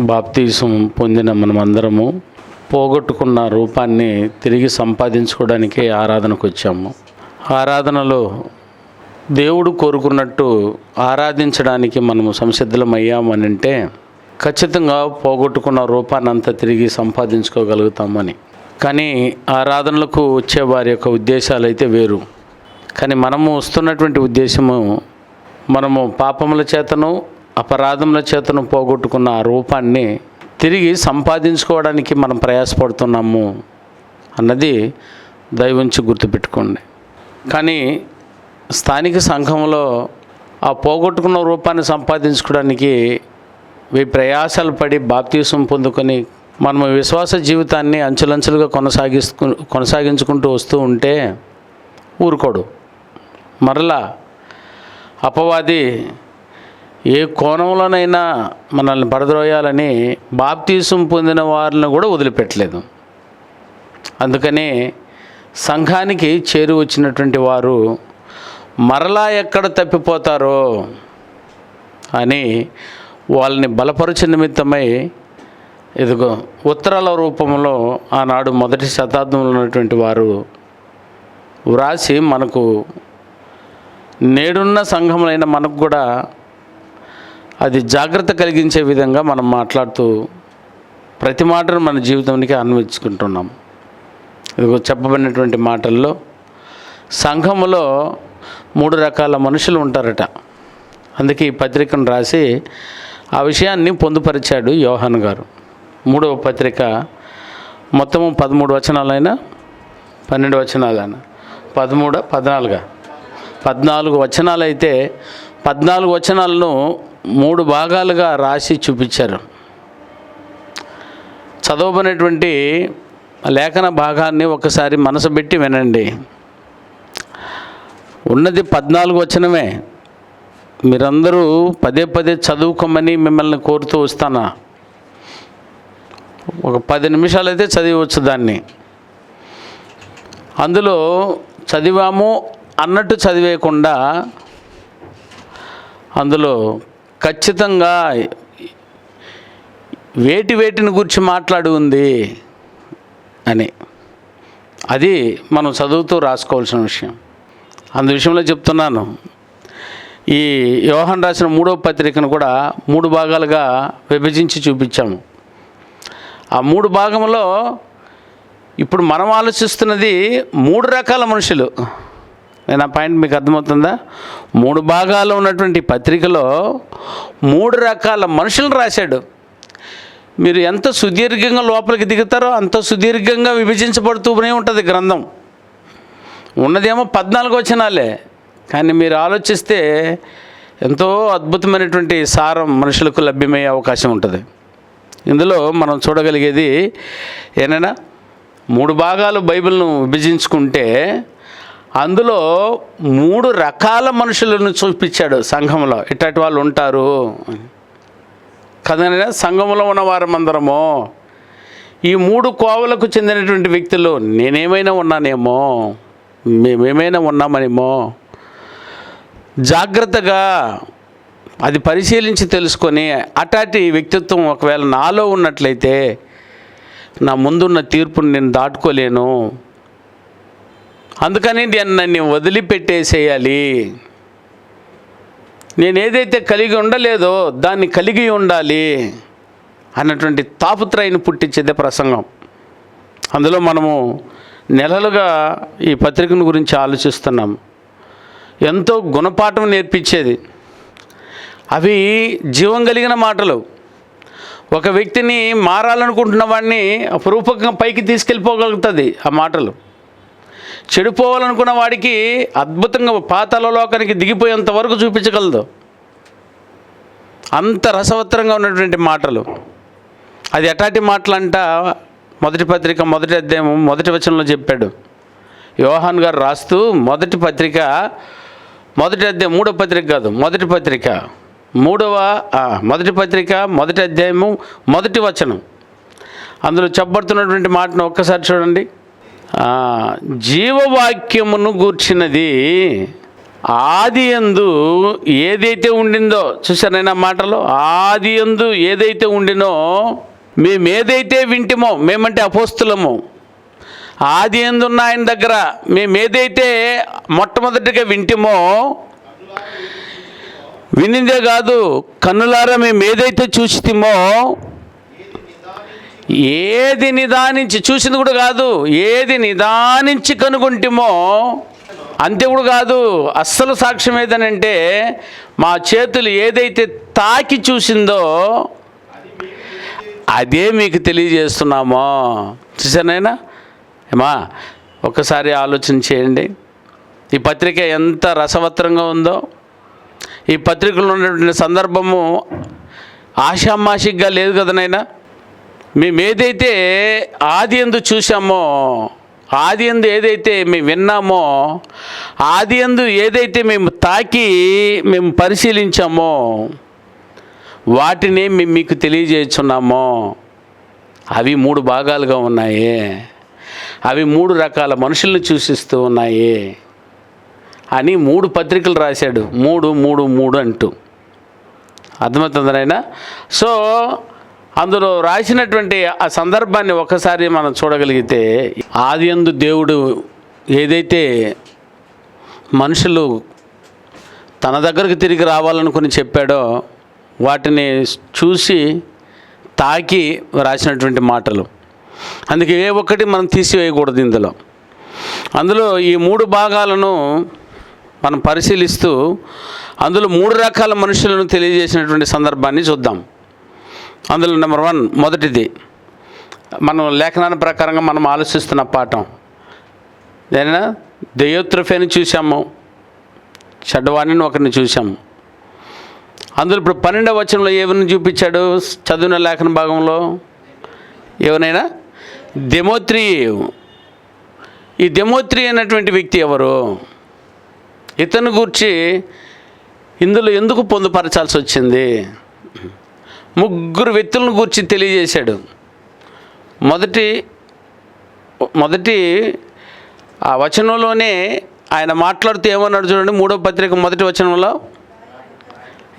Baptism పొందిన మనమందరము పోగొట్టుకున్న రూపాన్ని తిరిగి సంపాదించుకోవడానికి ఆరాధనకు వచ్చాము. ఆరాధనలో దేవుడు కోరుకున్నట్టు ఆరాధించడానికి మనము సంసిద్ధమయ్యామని అంటే ఖచ్చితంగా పోగొట్టుకున్న రూపాన్ని అంతా తిరిగి సంపాదించుకోగలుగుతామని. కానీ ఆరాధనలకు వచ్చే వారి యొక్క ఉద్దేశాలు అయితే వేరు. కానీ మనము వస్తున్నటువంటి ఉద్దేశము, మనము పాపముల చేతను అపరాధముల చేతను పోగొట్టుకున్న ఆ రూపాన్ని తిరిగి సంపాదించుకోవడానికి మనం ప్రయాసపడుతున్నాము అన్నది దయవుంచి గుర్తుపెట్టుకోండి. కానీ స్థానిక సంఘంలో ఆ పోగొట్టుకున్న రూపాన్ని సంపాదించుకోవడానికి ప్రయాసాలు పడి బాప్తీసం పొందుకొని మనము విశ్వాస జీవితాన్ని అంచెలంచెలుగా కొనసాగించుకుంటూ వస్తూ ఉంటే ఊరుకోడు. మరలా అపవాది ఏ కోణంలోనైనా మనల్ని పడద్రోయాలని బాప్తీసం పొందిన వారిని కూడా వదిలిపెట్టలేదు. అందుకని సంఘానికి చేరి వచ్చినటువంటి వారు మరలా ఎక్కడ తప్పిపోతారో అని వాళ్ళని బలపరచు నిమిత్తమై ఇదిగో ఉత్తరాల రూపంలో ఆనాడు మొదటి శతాబ్దంలో ఉన్నటువంటి వారు వ్రాసి మనకు నేడున్న సంఘములైన మనకు కూడా అది జాగ్రత్త కలిగించే విధంగా మనం మాట్లాడుతూ ప్రతి మాటను మన జీవితానికి అన్వయించుకుంటున్నాం. ఇదిగో చెప్పబడినటువంటి మాటల్లో సంఘములో 3 రకాల మనుషులు ఉంటారట. అందుకే ఈ పత్రికను రాసి ఆ విషయాన్ని పొందుపరిచాడు యోహాను గారు. 3వ పత్రిక మొత్తము 13 వచనాలైనా 12 వచనాలైనా 14 వచనాలు అయితే 14 వచనాలను 3 భాగాలుగా రాసి చూపించారు. చదవబడినటువంటి లేఖన భాగాన్ని ఒకసారి మనసు పెట్టి వినండి. ఉన్నది 14 వచనమే. మీరందరూ పదే చదువుకోమని మిమ్మల్ని కోరుతూ వస్తానా. ఒక 10 నిమిషాలు అయితే చదివచ్చు దాన్ని. అందులో చదివాము అన్నట్టు చదివేయకుండా అందులో ఖచ్చితంగా వేటిని గురించి మాట్లాడి ఉంది అని అది మనం చదువుతూ రాసుకోవాల్సిన విషయం. అందు విషయంలో చెప్తున్నాను. ఈ యోహాను రాసిన 3వ పత్రికను కూడా 3 భాగాలుగా విభజించి చూపించాము. ఆ 3 భాగంలో ఇప్పుడు మనం ఆలోచిస్తున్నది 3 రకాల మనుషులు. నేను ఆ పాయింట్ మీకు అర్థమవుతుందా? 3 భాగాలు ఉన్నటువంటి పత్రికలో 3 రకాల మనుషులను రాశాడు. మీరు ఎంత సుదీర్ఘంగా లోపలికి దిగుతారో అంత సుదీర్ఘంగా విభజించబడుతూనే ఉంటుంది గ్రంథం. ఉన్నదేమో 14 వచనాలే, కానీ మీరు ఆలోచిస్తే ఎంతో అద్భుతమైనటువంటి సారం మనుషులకు లభ్యమయ్యే అవకాశం ఉంటుంది. ఇందులో మనం చూడగలిగేది ఏనైనా 3 భాగాలు బైబిల్ను విభజించుకుంటే అందులో 3 రకాల మనుషులను చూపించాడు. సంఘంలో ఇట్లాంటి వాళ్ళు ఉంటారు కదనైనా సంఘంలో ఉన్న వారమందరము ఈ 3 కోవలకు చెందినటువంటి వ్యక్తులు నేనేమైనా ఉన్నానేమో, మేమేమైనా ఉన్నామనేమో జాగ్రత్తగా అది పరిశీలించి తెలుసుకొని అటాటి వ్యక్తిత్వం ఒకవేళ నాలో ఉన్నట్లయితే నా ముందున్న తీర్పుని నేను దాటుకోలేను. అందుకని నన్ను వదిలిపెట్టేసేయాలి. నేను ఏదైతే కలిగి ఉండలేదో దాన్ని కలిగి ఉండాలి అన్నటువంటి తాపత్రయాన్ని పుట్టించేదే ప్రసంగం. అందులో మనము నెలలుగా ఈ పత్రికను గురించి ఆలోచిస్తున్నాం. ఎంతో గుణపాఠం నేర్పించేది. అవి జీవం కలిగిన మాటలు. ఒక వ్యక్తిని మారాలనుకుంటున్న వాడిని అపురూపంగా పైకి తీసుకెళ్ళిపోగలుగుతుంది ఆ మాటలు. చెడిపోవాలనుకున్న వాడికి అద్భుతంగా పాతాళలోకానికి దిగిపోయేంత వరకు చూపించగలదు. అంత రసవత్తరంగా ఉన్నటువంటి మాటలు. అది ఎటాటి మాటలంట మొదటి పత్రిక 1వ అధ్యాయం 1వ వచనంలో చెప్పాడు యోహాను గారు రాస్తూ. మొదటి పత్రిక 1వ అధ్యాయం 3వ పత్రిక కాదు, మొదటి పత్రిక 1వ అధ్యాయము 1వ వచనం. అందులో చెప్పబడుతున్నటువంటి మాటను ఒక్కసారి చూడండి. జీవవాక్యమును గూర్చినది ఆదియందు ఏదైతే ఉండిందో, చూసారైనా మాటలు, ఆదియందు ఏదైతే ఉండినో మేమేదైతే వింటిమో, మేమంటే అపోస్తులము, ఆదియందు ఉన్న ఆయన దగ్గర మేమేదైతే మొట్టమొదటిగా వింటిమో, వినిందే కాదు కన్నులారా మేము ఏదైతే చూసిమో, ఏది నిదానించి, చూసింది కూడా కాదు, ఏది నిదానించి కనుగొంటిమో, అంతే కూడా కాదు, అస్సలు సాక్ష్యం ఏదనంటే మా చేతులు ఏదైతే తాకి చూసిందో అదే మీకు తెలియజేస్తున్నామో. చూసానైనా ఏమా, ఒకసారి ఆలోచన చేయండి. ఈ పత్రిక ఎంత రసవత్రంగా ఉందో. ఈ పత్రికలో ఉన్నటువంటి సందర్భము ఆషామాషిగా లేదు కదా నైనా. మేము ఏదైతే ఆదియందు చూసామో, ఆదియందు ఏదైతే మేము విన్నామో, ఆదియందు ఏదైతే మేము తాకి మేము పరిశీలించామో వాటిని మేము మీకు తెలియజేస్తున్నామో. అవి 3 భాగాలుగా ఉన్నాయి. అవి 3 రకాల మనుషుల్ని సూచిస్తూ ఉన్నాయి అని 3 పత్రికలు రాశాడు. 3 3 3 అంటూ. అర్థమవుతుందనైనా. సో అందులో రాసినటువంటి ఆ సందర్భాన్ని ఒకసారి మనం చూడగలిగితే, ఆదియందు దేవుడు ఏదైతే మనుషులు తన దగ్గరకు తిరిగి రావాలనుకుని చెప్పాడో వాటిని చూసి తాకి రాసినటువంటి మాటలు. అందుకే ఏ ఒక్కటి మనం తీసివేయకూడదు ఇందులో. అందులో ఈ 3 భాగాలను మనం పరిశీలిస్తూ అందులో 3 రకాల మనుషులను తెలియజేసినటువంటి సందర్భాన్ని చూద్దాం. అందులో నెంబర్ 1, మొదటిది మనం లేఖనాల ప్రకారంగా మనం ఆలోచిస్తున్న పాఠం ఏదైనా దెయోత్రఫేని చూసాము, చెడ్డవాణిని ఒకరిని చూసాము. అందులో ఇప్పుడు 12వ వచనంలో ఎవరిని చూపించాడు? చదివిన లేఖన భాగంలో ఎవరైనా దెమోత్రి. ఈ దెమోత్రి అనేటువంటి వ్యక్తి ఎవరు? ఇతను గూర్చి ఇందులో ఎందుకు పొందుపరచాల్సి వచ్చింది? 3 వ్యక్తులను గూర్చి తెలియజేశాడు. మొదటి ఆ వచనంలోనే ఆయన మాట్లాడుతూ ఏమన్నాడు చూడండి. 3వ పత్రిక 1వ వచనంలో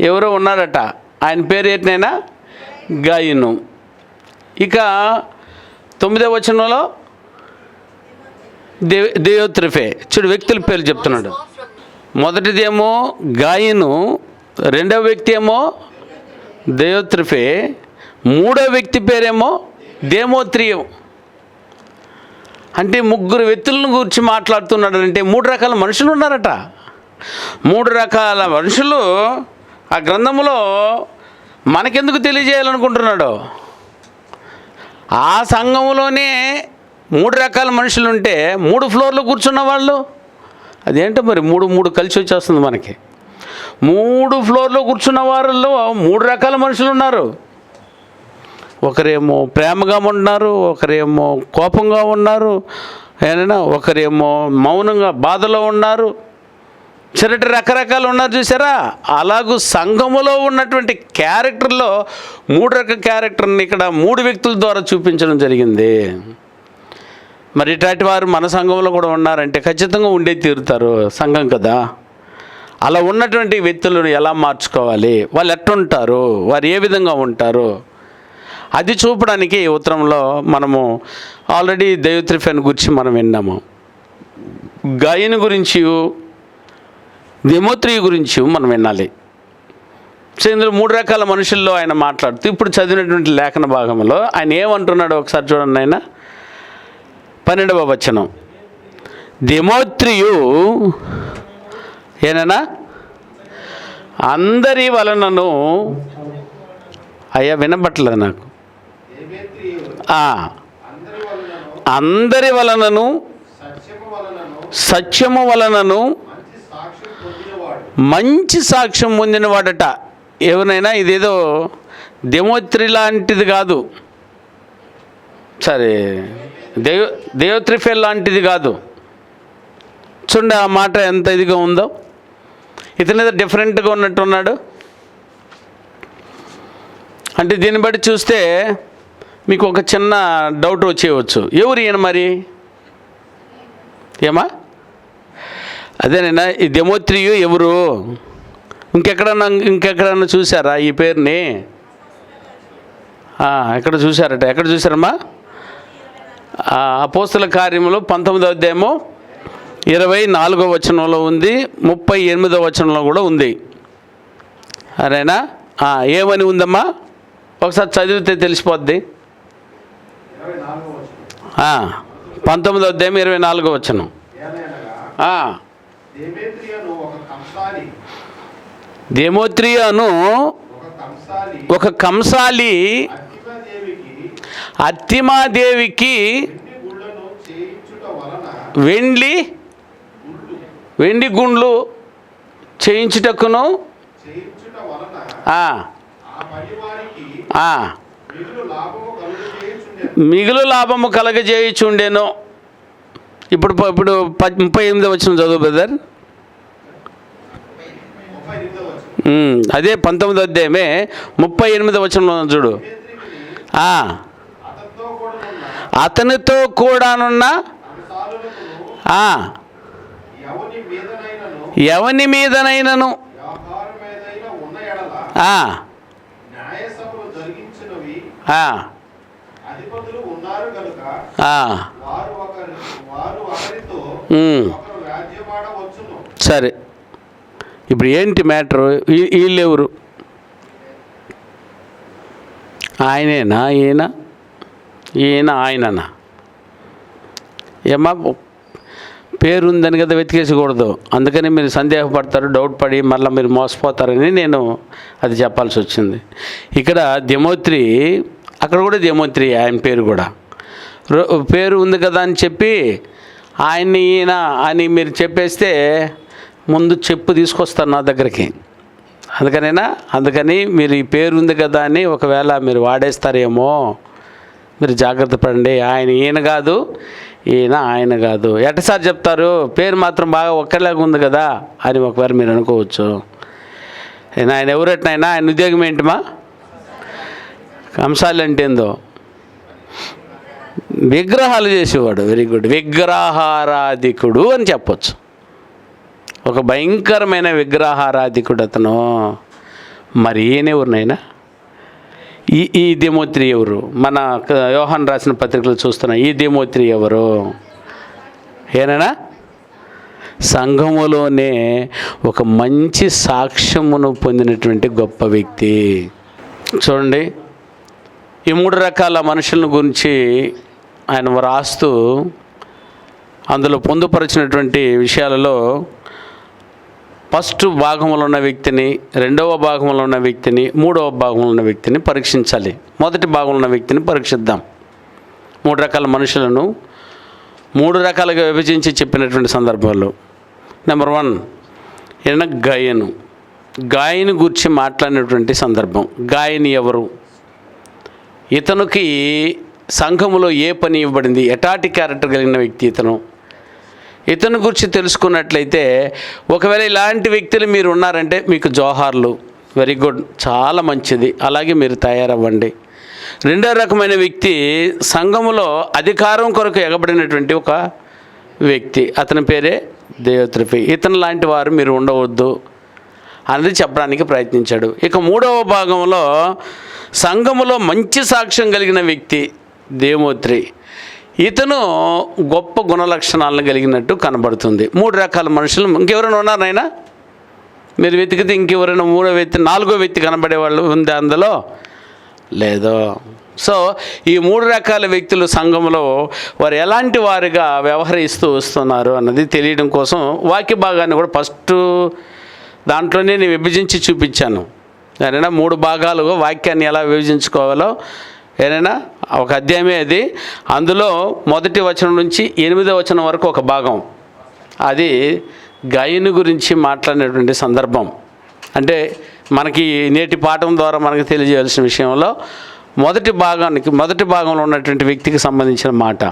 ఎవరో ఉన్నారట. ఆయన పేరు ఏంటైనా గాయను. ఇక 9వ వచనంలో దెయోత్రఫే. చూడు, వ్యక్తుల పేరు చెప్తున్నాడు. మొదటిదేమో గాయను, 2వ వ్యక్తి ఏమో దెయోత్రఫే, 3వ వ్యక్తి పేరేమో దేమోత్రియం. అంటే 3 వ్యక్తులను గురించి మాట్లాడుతున్నాడు. అంటే 3 రకాల మనుషులు ఉన్నారట. 3 రకాల మనుషులు ఆ గ్రంథంలో మనకెందుకు తెలియజేయాలనుకుంటున్నాడు? ఆ సంఘంలోనే 3 రకాల మనుషులు ఉంటే 3 ఫ్లోర్లో కూర్చున్న వాళ్ళు అదేంటో మరి 3 కలిసి వచ్చేస్తుంది మనకి. 3 ఫ్లోర్లో కూర్చున్న వారిలో 3 రకాల మనుషులు ఉన్నారు. ఒకరేమో ప్రేమగా ఉన్నారు, ఒకరేమో కోపంగా ఉన్నారు, ఏమైనా ఒకరేమో మౌనంగా బాధలో ఉన్నారు, చిరటి రకరకాలు ఉన్నారు. చూసారా? అలాగూ సంఘములో ఉన్నటువంటి క్యారెక్టర్లో 3 రకాల క్యారెక్టర్ని ఇక్కడ 3 వ్యక్తుల ద్వారా చూపించడం జరిగింది. మరి ఇట్లాంటి వారు మన సంఘంలో కూడా ఉన్నారంటే ఖచ్చితంగా ఉండే తీరుతారు, సంఘం కదా. అలా ఉన్నటువంటి వ్యక్తులను ఎలా మార్చుకోవాలి, వాళ్ళు ఎట్టుంటారు, వారు ఏ విధంగా ఉంటారు, అది చూపడానికి ఈ ఉత్తరంలో మనము ఆల్రెడీ దెయోత్రఫేని గురించి మనం విన్నాము. గాయను గురించి, దెమోత్రి గురించి మనం వినాలి. సో ఇందులో 3 రకాల మనుషుల్లో ఆయన మాట్లాడుతూ ఇప్పుడు చదివినటువంటి లేఖన భాగంలో ఆయన ఏమంటున్నాడో ఒకసారి చూడండి. ఆయన 12వ వచనం, దెమోత్రియు ఏనైనా అందరి వలనను, అయ్యా వినబట్టలేదు నాకు, అందరి వలనను సత్యము వలనను మంచి సాక్ష్యం పొందినవాడట. ఎవరైనా ఇదేదో దెమోత్రి లాంటిది కాదు, సరే దెయోత్రఫే లాంటిది కాదు. చూడండి ఆ మాట ఎంత ఇదిగా ఉందో. ఇతనేదో డిఫరెంట్గా ఉన్నట్టున్నాడు. అంటే దీన్ని బట్టి చూస్తే మీకు ఒక చిన్న డౌట్ వచ్చేయవచ్చు, ఎవరు ఈయన మరి? ఏమా అదేనైనా ఈ దెమోత్రియు ఎవరు? ఇంకెక్కడన్నా చూసారా ఈ పేరుని? ఎక్కడ చూసారట? ఎక్కడ చూసారమ్మా? అపోస్తల కార్యములు 19వ అధ్యాయము 24వ వచనంలో ఉంది, 38వ వచనంలో కూడా ఉంది. అరేనా ఏమని ఉందమ్మా? ఒకసారి చదివితే తెలిసిపోద్ది. 19వ అధ్యాయం 24వ వచనం. దెమోత్రియను ఒక కంసాలి అర్తిమాదేవికి వెండి గుండ్లు చేయించుటకును మిగులు లాభము కలగజేయుచుండెను. ఇప్పుడు 38వ వచనం చదువు బ్రదర్. అదే 19వ అధ్యాయమే 38వ వచనంలో చూడు. అతనితో కూడానున్న ఎవని మీదనైనను సరే, ఇప్పుడు ఏంటి మ్యాటరు? వీళ్ళెవరు? ఆయనేనా? ఈయన ఆయననా? ఏమా పేరు ఉందని కదా వెతికేసకూడదు. అందుకని మీరు సందేహపడతారు, డౌట్ పడి మళ్ళీ మీరు మోసపోతారని నేను అది చెప్పాల్సి వచ్చింది. ఇక్కడ దెమోత్రి, అక్కడ కూడా దెమోత్రి ఆయన పేరు కూడా పేరు ఉంది కదా అని చెప్పి ఆయన్ని ఈయన అని మీరు చెప్పేస్తే ముందు చెప్పు తీసుకొస్తారు నా దగ్గరికి. అందుకని మీరు ఈ పేరు ఉంది కదా అని ఒకవేళ మీరు వాడేస్తారేమో, మీరు జాగ్రత్త పడండి. ఈయన కాదు, ఆయన కాదు. ఎట్టసారి చెప్తారు, పేరు మాత్రం బాగా ఒక్కలాగా ఉంది కదా అని ఒకవేళ మీరు అనుకోవచ్చు. ఆయన ఎవరెట్నైనా ఆయన ఉద్యోగం ఏంటిమా? కంసాలి అంటే ఏందో విగ్రహాలు చేసేవాడు. వెరీ గుడ్, విగ్రహారాధికుడు అని చెప్పొచ్చు. ఒక భయంకరమైన విగ్రహారాధికుడు అతను. మరి ఈయనెవరినైనా? ఈ దెమోత్రి ఎవరు? మన యోహాను రాసిన పత్రికలు చూస్తున్నా. ఈ దెమోత్రి ఎవరు? ఏనైనా సంఘములోనే ఒక మంచి సాక్ష్యమును పొందినటువంటి గొప్ప వ్యక్తి. చూడండి, ఈ 3 రకాల మనుషుల గురించి ఆయన రాస్తూ అందులో పొందుపరిచినటువంటి విషయాలలో ఫస్ట్ భాగంలో ఉన్న వ్యక్తిని, 2వ భాగంలో ఉన్న వ్యక్తిని, 3వ భాగంలో ఉన్న వ్యక్తిని పరీక్షించాలి. మొదటి భాగంలో ఉన్న వ్యక్తిని పరీక్షిద్దాం. 3 రకాల మనుషులను 3 రకాలుగా విభజించి చెప్పినటువంటి సందర్భాల్లో నెంబర్ 1 ఈయన గాయను గురించి మాట్లాడినటువంటి సందర్భం. గాయని ఎవరు? ఇతనికి సంఘములో ఏ పని ఇవ్వబడింది? ఎటాటి క్యారెక్టర్ కలిగిన వ్యక్తి ఇతను గురించి తెలుసుకున్నట్లయితే, ఒకవేళ ఇలాంటి వ్యక్తులు మీరు ఉన్నారంటే మీకు జోహార్లు. వెరీ గుడ్, చాలా మంచిది. అలాగే మీరు తయారవ్వండి. 2వ రకమైన వ్యక్తి సంఘములో అధికారం కొరకు ఎగబడినటువంటి ఒక వ్యక్తి. అతని పేరే దెయోత్రెఫీ. ఇతను లాంటి వారు మీరు ఉండవద్దు అనేది చెప్పడానికి ప్రయత్నించాడు. ఇక 3వ భాగంలో సంఘములో మంచి సాక్ష్యం కలిగిన వ్యక్తి దెమోత్రి. ఇతను గొప్ప గుణలక్షణాలను కలిగినట్టు కనబడుతుంది. 3 రకాల మనుషులు. ఇంకెవరైనా ఉన్నారైనా? మీరు వెతికితే ఇంకెవరైనా 3వ వ్యక్తి, 4వ వ్యక్తి కనబడేవాళ్ళు ఉంది అందులో? లేదో. సో ఈ 3 రకాల వ్యక్తులు సంఘంలో వారు ఎలాంటి వారుగా వ్యవహరిస్తూ వస్తున్నారు అన్నది తెలియడం కోసం వాక్య భాగాన్ని కూడా ఫస్ట్ దాంట్లోనే నేను విభజించి చూపించాను. ఏదైనా 3 భాగాలుగా వాక్యాన్ని ఎలా విభజించుకోవాలో ఏదైనా ఒక అధ్యాయమే అది. అందులో 1వ వచనం నుంచి 8వ వచనం వరకు ఒక భాగం, అది గాయను గురించి మాట్లాడినటువంటి సందర్భం. అంటే మనకి నేటి పాఠం ద్వారా మనకు తెలియజేయాల్సిన విషయంలో మొదటి భాగంలో ఉన్నటువంటి వ్యక్తికి సంబంధించిన మాట.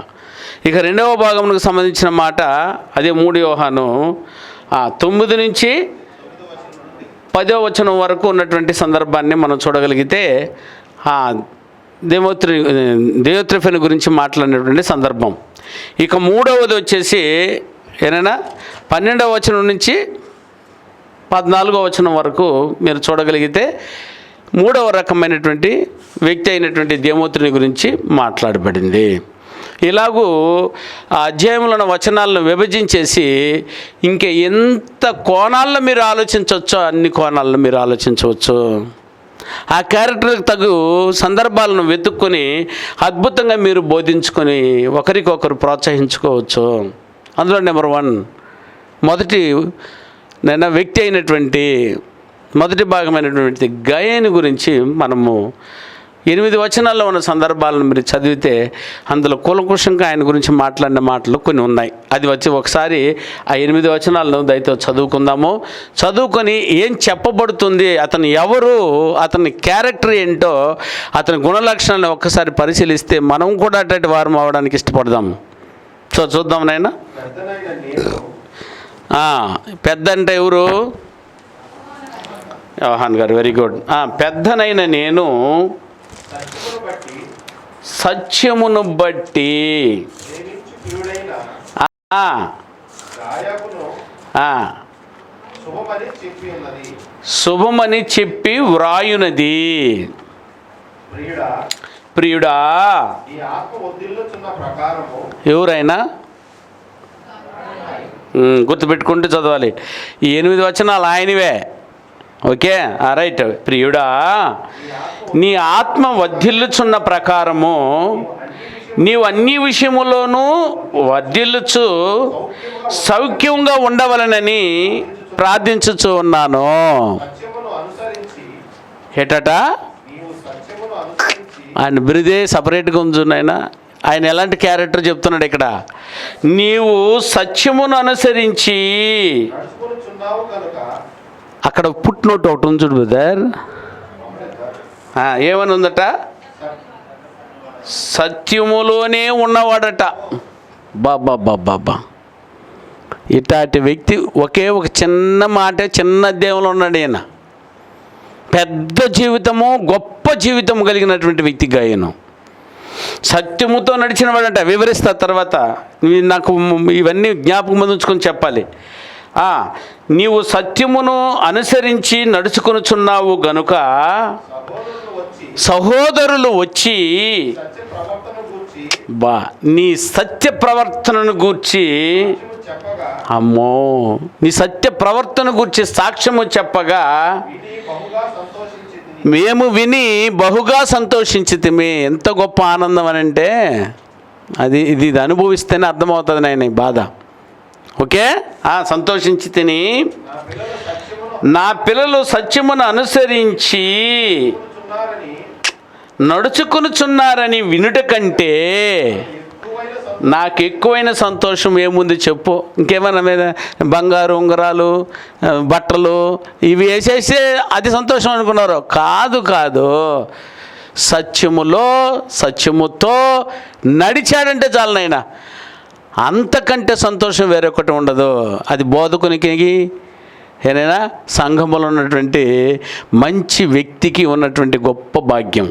ఇక 2వ భాగంకు సంబంధించిన మాట అదే 3 యోహాను 9 నుంచి 10వ వచనం వరకు ఉన్నటువంటి సందర్భాన్ని మనం చూడగలిగితే దెయోత్రెఫీని గురించి మాట్లాడినటువంటి సందర్భం. ఇక 3వది వచ్చేసి ఏనైనా 12వ వచనం నుంచి 14వ వచనం వరకు మీరు చూడగలిగితే 3వ రకమైనటువంటి వ్యక్తి అయినటువంటి దేమోతుని గురించి మాట్లాడబడింది. ఇలాగూ ఆ అధ్యాయంలో వచనాలను విభజించేసి ఇంకా ఎంత కోణాల్లో మీరు ఆలోచించవచ్చో అన్ని కోణాలను మీరు ఆలోచించవచ్చు. ఆ క్యారెక్టర్కి తగు సందర్భాలను వెతుక్కొని అద్భుతంగా మీరు బోధించుకొని ఒకరికొకరు ప్రోత్సహించుకోవచ్చు. అందులో నెంబర్ 1 మొదటి వ్యక్తి అయినటువంటి మొదటి భాగమైనటువంటి గయని గురించి మనము 8 వచనాల్లో ఉన్న సందర్భాలను మీరు చదివితే అందులో కూలంకుషంగా ఆయన గురించి మాట్లాడిన మాటలు కొన్ని ఉన్నాయి. అది వచ్చి ఒకసారి ఆ 8 వచనాలను దయతో చదువుకుందాము. చదువుకొని ఏం చెప్పబడుతుంది, అతను ఎవరు, అతని క్యారెక్టర్ ఏంటో, అతని గుణలక్షణాలను ఒక్కసారి పరిశీలిస్తే మనం కూడా అటువంటి వారం అవ్వడానికి ఇష్టపడదాం. సో చూద్దాం నాయన. పెద్ద అంటే ఎవరు? యోహాన్ గారు, వెరీ గుడ్. పెద్దనైన నేను సత్యమును బట్టి శుభమని చెప్పి వ్రాయునది. ప్రియుడా, ఎవరైనా గుర్తుపెట్టుకుంటూ చదవాలి. ఈ 8 వచనాలు ఆయనవే. Okay, right. ప్రియుడా, నీ ఆత్మ వర్ధిల్లుచున్న ప్రకారము నీవు అన్ని విషయములోనూ వర్ధిల్లుచు సౌఖ్యంగా ఉండవలనని ప్రార్థించుచు ఉన్నాను. ఏటట ఆయన బిరుదే సపరేట్గా ఉంచున్నాయన. ఆయన ఎలాంటి క్యారెక్టర్ చెప్తున్నాడు ఇక్కడ? నీవు సత్యమును అనుసరించి, అక్కడ పుట్టినట్టు ఒకటి ఉంచుడు బ్రదర్. ఏమని ఉందట? సత్యములోనే ఉన్నవాడట. బాబా బాబా బా. ఇట్లాంటి వ్యక్తి ఒకే ఒక చిన్న మాట, చిన్న అధ్యాయంలో ఉన్నాడు ఈయన. పెద్ద జీవితము, గొప్ప జీవితం కలిగినటువంటి వ్యక్తిగా ఆయన సత్యముతో నడిచిన వాడంట. వివరిస్తా తర్వాత. నాకు ఇవన్నీ జ్ఞాపకం ఉంచుకొని చెప్పాలి. నీవు సత్యమును అనుసరించి నడుచుకొనుచున్నావు గనుక సహోదరులు వచ్చి నీ సత్య ప్రవర్తనను గూర్చి, అమ్మో, నీ సత్య ప్రవర్తన గూర్చి సాక్ష్యము చెప్పగా మేము విని బహుగా సంతోషించితిమి. ఎంత గొప్ప ఆనందం అని అంటే ఇది అనుభవిస్తేనే అర్థమవుతుంది నాయన ఈ బాధ. ఓకే, సంతోషించి తిని నా పిల్లలు సత్యమును అనుసరించి నడుచుకునుచున్నారని వినుట కంటే నాకు ఎక్కువైన సంతోషం ఏముంది చెప్పు? ఇంకేమైనా మీద బంగారు ఉంగరాలు, బట్టలు ఇవి వేసేస్తే అది సంతోషం అనుకున్నారు. కాదు, సత్యముతో నడిచాడంటే చాలు నాయన. అంతకంటే సంతోషం వేరొకటి ఉండదు. అది బోధకునికి, ఏదైనా సంఘములో ఉన్నటువంటి మంచి వ్యక్తికి ఉన్నటువంటి గొప్ప భాగ్యం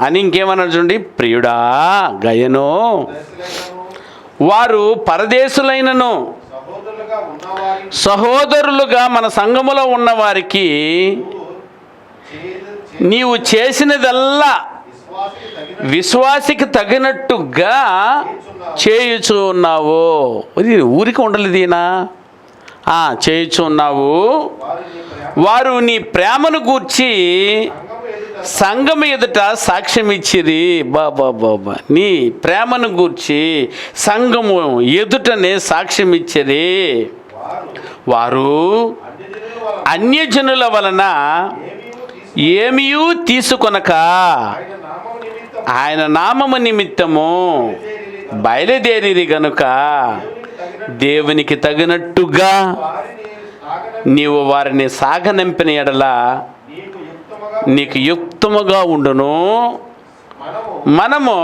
అని. ఇంకేమన్నారు చూడండి. ప్రియుడా, గయను వారు పరదేశులైనను సహోదరులుగా మన సంఘములో ఉన్నవారికి నీవు చేసినదల్లా విశ్వాసికి తగినట్టుగా చేయుచు ఉన్నావు. ఊరికి ఉండలేదు ఈయన. చేయుచు ఉన్నావు. వారు నీ ప్రేమను గూర్చి సంఘం ఎదుట సాక్ష్యం ఇచ్చిరి. బాబా, నీ ప్రేమను గూర్చి సంఘము ఎదుటనే సాక్ష్యం ఇచ్చిరి. వారు అన్యజనుల వలన ఏమీయూ తీసుకొనక ఆయన నామము నిమిత్తము బయలుదేరిరి గనుక దేవునికి తగినట్టుగా నీవు వారిని సాగనంపిన ఎడల నీకు యుక్తముగా ఉండును. మనము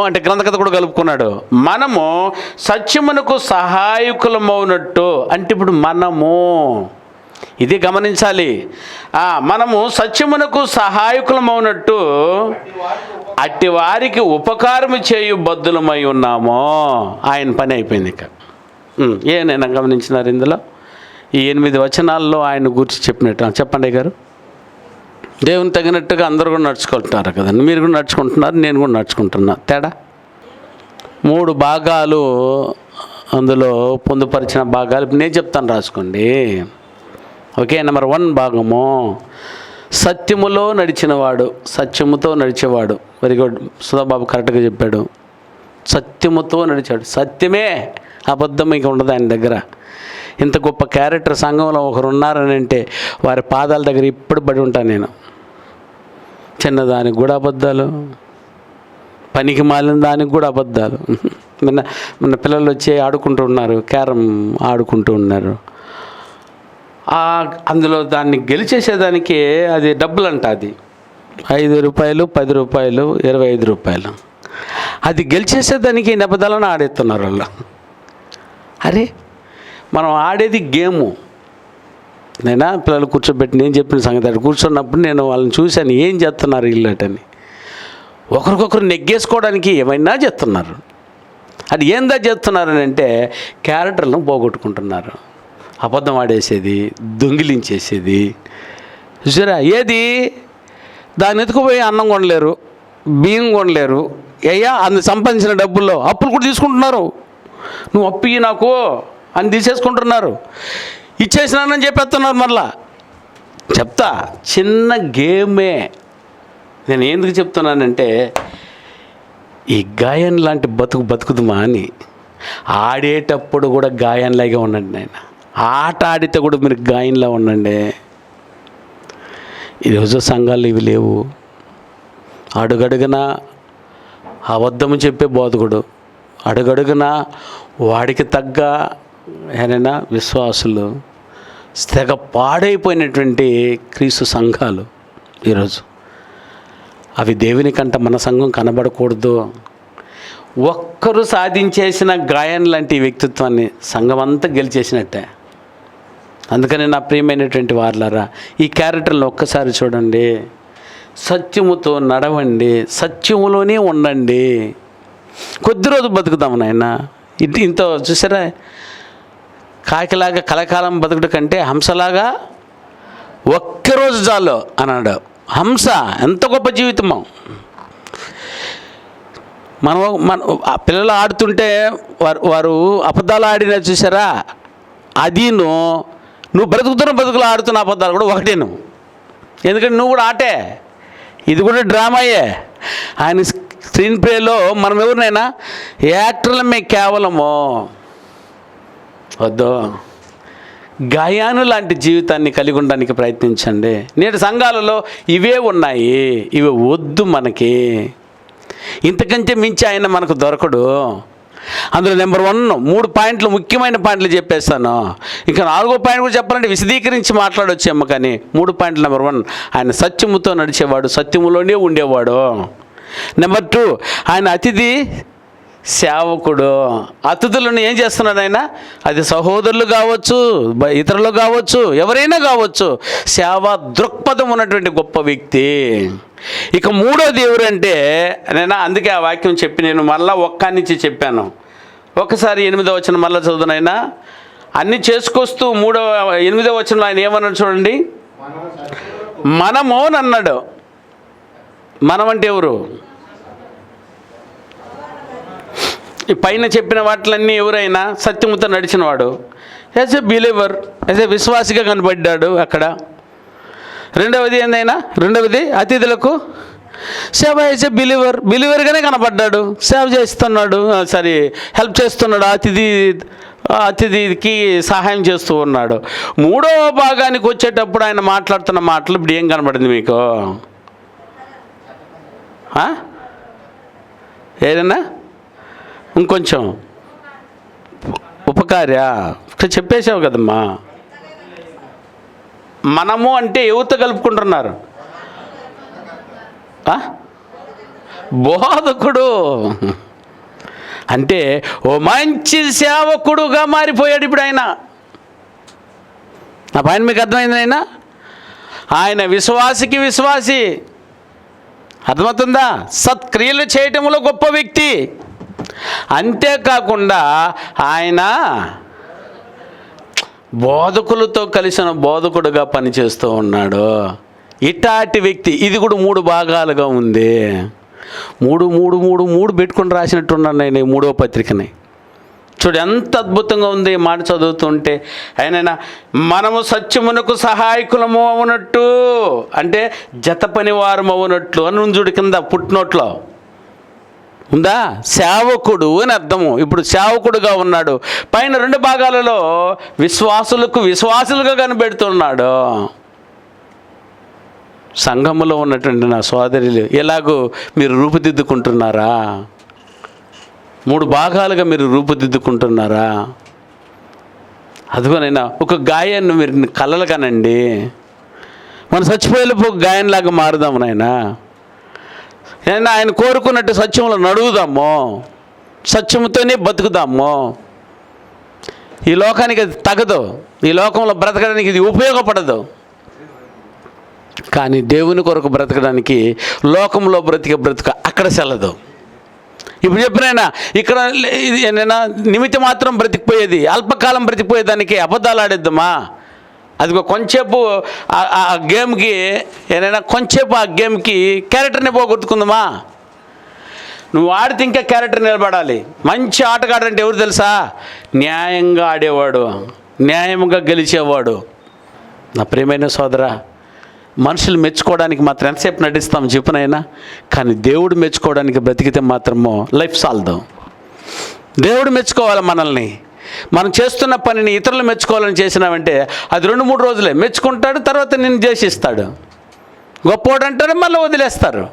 అంటే గ్రంథకథ కూడా కలుపుకున్నాడు. మనము సత్యమునకు సహాయకులమవునట్టు అంటే ఇప్పుడు మనము ఇది గమనించాలి. మనము సత్యమునకు సహాయకులమవునట్టు అట్టి వారికి ఉపకారము చేయు బద్దులమై ఉన్నామో. ఆయన పని అయిపోయింది. ఇక ఏనైనా గమనించినారు ఇందులో ఈ 8 వచనాల్లో ఆయన గురించి చెప్పినట్టు? చెప్పండి గారు. దేవుని తగినట్టుగా అందరూ కూడా నడుచుకుంటున్నారు కదండి. మీరు కూడా నడుచుకుంటున్నారు, నేను కూడా నడుచుకుంటున్నా. తేడా 3 భాగాలు అందులో పొందుపరిచిన భాగాలు నేను చెప్తాను, రాసుకోండి. ఓకే. నెంబర్ 1 భాగము సత్యములో నడిచినవాడు, సత్యముతో నడిచేవాడు. వెరీ గుడ్, సుధాబాబు కరెక్ట్గా చెప్పాడు. సత్యముతో నడిచాడు. సత్యమే, అబద్ధం ఇక ఉండదు ఆయన దగ్గర. ఇంత గొప్ప క్యారెక్టర్ సంఘంలో ఒకరు ఉన్నారని అంటే వారి పాదాల దగ్గర ఇప్పుడు పడి ఉంటాను నేను. చిన్నదానికి కూడా అబద్ధాలు, పనికి మాలిన దానికి కూడా అబద్ధాలు. మన పిల్లలు వచ్చి ఆడుకుంటూ ఉన్నారు, క్యారమ్ ఆడుకుంటూ ఉన్నారు. అందులో దాన్ని గెలిచేసేదానికి అది డబ్బులు అంట. అది 5 రూపాయలు, 10 రూపాయలు, 25 రూపాయలు. అది గెలిచేసేదానికి అబద్ధాలను ఆడేస్తున్నారు వాళ్ళు. అరే, మనం ఆడేది గేము. నేనా పిల్లలు కూర్చోబెట్టి నేను చెప్పిన సంగతి అది కూర్చున్నప్పుడు నేను వాళ్ళని చూశాను, ఏం చేస్తున్నారు వీళ్ళటని. ఒకరికొకరు నెగ్గేసుకోవడానికి ఏమైనా చేస్తున్నారు. అది ఏందా చేస్తున్నారని అంటే క్యారెక్టర్లను పోగొట్టుకుంటున్నారు. అబద్ధం ఆడేసేది, దొంగిలించేసేది. చూసారా? ఏది దాన్ని ఎత్తుకుపోయి అన్నం కొనలేరు, బియ్యం కొనలేరు. అందు సంపాదించిన డబ్బుల్లో అప్పులు కూడా తీసుకుంటున్నారు. నువ్వు అప్పు ఇయ్యి నాకు అని తీసేసుకుంటున్నారు. ఇచ్చేసినానని చెప్పేస్తున్నారు. మళ్ళా చెప్తా, చిన్న గేమే. నేను ఎందుకు చెప్తున్నానంటే ఈ గాయం లాంటి బతుకుదుమా అని. ఆడేటప్పుడు కూడా గాయంలాగే ఉండండి నాయన. ఆట ఆడితే కూడా మీరు గాయంలా ఉండండి. ఈరోజు సంఘాలు ఇవి లేవు. అడుగడుగున అబద్ధము చెప్పే బోధకుడు, అడుగడుగున వాడికి తగ్గ ఏమైనా విశ్వాసులు, తెగ పాడైపోయినటువంటి క్రీస్తు సంఘాలు ఈరోజు. అవి దేవుని కంట మన సంఘం కనబడకూడదు. ఒక్కరు సాధించేసిన గాయం లాంటి వ్యక్తిత్వాన్ని సంఘం అంతా గెలిచేసినట్టే. అందుకని నా ప్రియమైనటువంటి వారలారా, ఈ క్యారెక్టర్ని ఒక్కసారి చూడండి. సత్యముతో నడవండి, సత్యములోనే ఉండండి. కొద్ది రోజు బతుకుతాము నాయన. ఇంత చూసారా, కాకిలాగా కలకాలం బతుకుడు కంటే హంసలాగా ఒక్కరోజు చాలు అన్నాడు. హంస ఎంత గొప్ప జీవితమో. మన పిల్లలు ఆడుతుంటే వారు అబద్ధాలు ఆడినా చూసారా, అది నువ్వు బతుకులు ఆడుతున్న అబద్ధాలు కూడా ఒకటేను. ఎందుకంటే నువ్వు కూడా ఆటే, ఇది కూడా డ్రామాయే. ఆయన స్క్రీన్ ప్లేలో మనం ఎవరినైనా యాక్టర్లమే కేవలము. వద్దు, గాయాను లాంటి జీవితాన్ని కలిగి ఉండడానికి ప్రయత్నించండి. నేటి సంఘాలలో ఇవే ఉన్నాయి, ఇవి వద్దు మనకి. ఇంతకంటే మించి ఆయన మనకు దొరకడు. అందులో నెంబర్ 1 3 పాయింట్లు, ముఖ్యమైన పాయింట్లు చెప్పేస్తాను. ఇంకా 4వ పాయింట్ కూడా చెప్పాలంటే విశదీకరించి మాట్లాడొచ్చేమో, కానీ 3 పాయింట్లు. నెంబర్ 1, ఆయన సత్యముతో నడిచేవాడు, సత్యములోనే ఉండేవాడు. నెంబర్ 2, ఆయన అతిథి సేవకుడు. అతిథులను ఏం చేస్తున్నాడు ఆయన? అది సహోదరులు కావచ్చు, ఇతరులు కావచ్చు, ఎవరైనా కావచ్చు, సేవా దృక్పథం ఉన్నటువంటి గొప్ప వ్యక్తి. ఇక 3వది ఎవరంటే, నేను అందుకే ఆ వాక్యం చెప్పి నేను మళ్ళీ ఒక్క నుంచి చెప్పాను. ఒకసారి 8వ వచనం మళ్ళీ చదువునైనా. అన్నీ చేసుకొస్తూ 8వ వచనంలో ఆయన ఏమన్నాడు చూడండి. మనము అన్నాడు. మనం అంటే ఎవరు? ఈ పైన చెప్పిన వాటిలన్నీ ఎవరైనా సత్యముతో నడిచినవాడు, as a believer, as a విశ్వాసిగా కనబడ్డాడు అక్కడ. రెండవది ఏందైనా, రెండవది అతిథులకు సేవ, యాజ్ ఎ బిలీవర్గానే కనబడ్డాడు, సేవ చేస్తున్నాడు, హెల్ప్ చేస్తున్నాడు, అతిథికి సహాయం చేస్తూ ఉన్నాడు. 3వ భాగానికి వచ్చేటప్పుడు ఆయన మాట్లాడుతున్న మాటలు ఇప్పుడు ఏం కనబడింది మీకు? ఏదైనా ఇంకొంచెం ఉపకార్యా చెప్పేసావు కదమ్మా. మనము అంటే ఎవరితో కలుపుకుంటున్నారు? బోధకుడు అంటే ఓ మంచి సేవకుడుగా మారిపోయాడు ఇప్పుడు ఆయన. నా పాయింట్ మీకు అర్థమైంది అయినా? ఆయన విశ్వాసికి విశ్వాసి, అర్థమవుతుందా? సత్క్రియలు చేయటంలో గొప్ప వ్యక్తి. అంతేకాకుండా ఆయన బోధకులతో కలిసిన బోధకుడుగా పనిచేస్తూ ఉన్నాడు. ఇటాటి వ్యక్తి. ఇది కూడా 3 భాగాలుగా ఉంది. 3 పెట్టుకొని రాసినట్టున్నాను నేను ఈ 3వ పత్రికని. చూడు ఎంత అద్భుతంగా ఉంది ఈ మాట చదువుతుంటే. ఆయన మనము సత్యమునకు సహాయకులము అవునట్టు, అంటే జత పనివారం అవునట్లు అని ఉంది చూడు కింద పుట్టినోట్లో ఉందా? సేవకుడు అని అర్థము. ఇప్పుడు సేవకుడుగా ఉన్నాడు. పైన 2 భాగాలలో విశ్వాసులకు విశ్వాసులుగా కనిపెడుతున్నాడు. సంఘములో ఉన్నటువంటి నా సోదరులు ఎలాగో మీరు రూపుదిద్దుకుంటున్నారా? 3 భాగాలుగా మీరు రూపుదిద్దుకుంటున్నారా? అదిగోనైనా ఒక గాయాన్ని మీరు కలలు కనండి. మనం చచ్చిపోయేలోపు ఒక గాయంలాగా మారుదాము నాయనా. ఆయన కోరుకున్నట్టు సత్యంలో నడుగుదాము, సత్యముతోనే బతుకుదాము. ఈ లోకానికి అది తగదు, ఈ లోకంలో బ్రతకడానికి ఇది ఉపయోగపడదు. కానీ దేవుని కొరకు బ్రతకడానికి లోకంలో బ్రతుక అక్కడ సెల్లదు. ఇప్పుడు చెప్పినైనా ఇక్కడ ఏదైనా నిమిత్త మాత్రం బ్రతికిపోయేది, అల్పకాలం బ్రతికిపోయేదానికి అబద్ధాలు ఆడేద్దామా? అదిగో కొంచెంసేపు ఆ గేమ్కి ఏదైనా కొంచెంసేపు ఆ గేమ్కి క్యారెక్టర్ని పోగొట్టుకుందామా? నువ్వు ఆడితే ఇంకా క్యారెక్టర్ నిలబడాలి. మంచి ఆటగాడంటే ఎవరు తెలుసా? న్యాయంగా ఆడేవాడు, న్యాయంగా గెలిచేవాడు. నా ప్రియమైన సోదరా, మనుషులు మెచ్చుకోవడానికి మాత్రం ఎంతసేపు నటిస్తాం చెప్పునైనా, కానీ దేవుడు మెచ్చుకోవడానికి బ్రతికితే మాత్రమో లైఫ్ సాల్దు. దేవుడు మెచ్చుకోవాలి మనల్ని. మనం చేస్తున్న పనిని ఇతరులు మెచ్చుకోవాలని చేసినామంటే అది 2-3 రోజులే మెచ్చుకుంటాడు, తర్వాత నిన్ను ద్వేషిస్తాడు. గొప్పవాడు అంటారు, మళ్ళీ వదిలేస్తారు.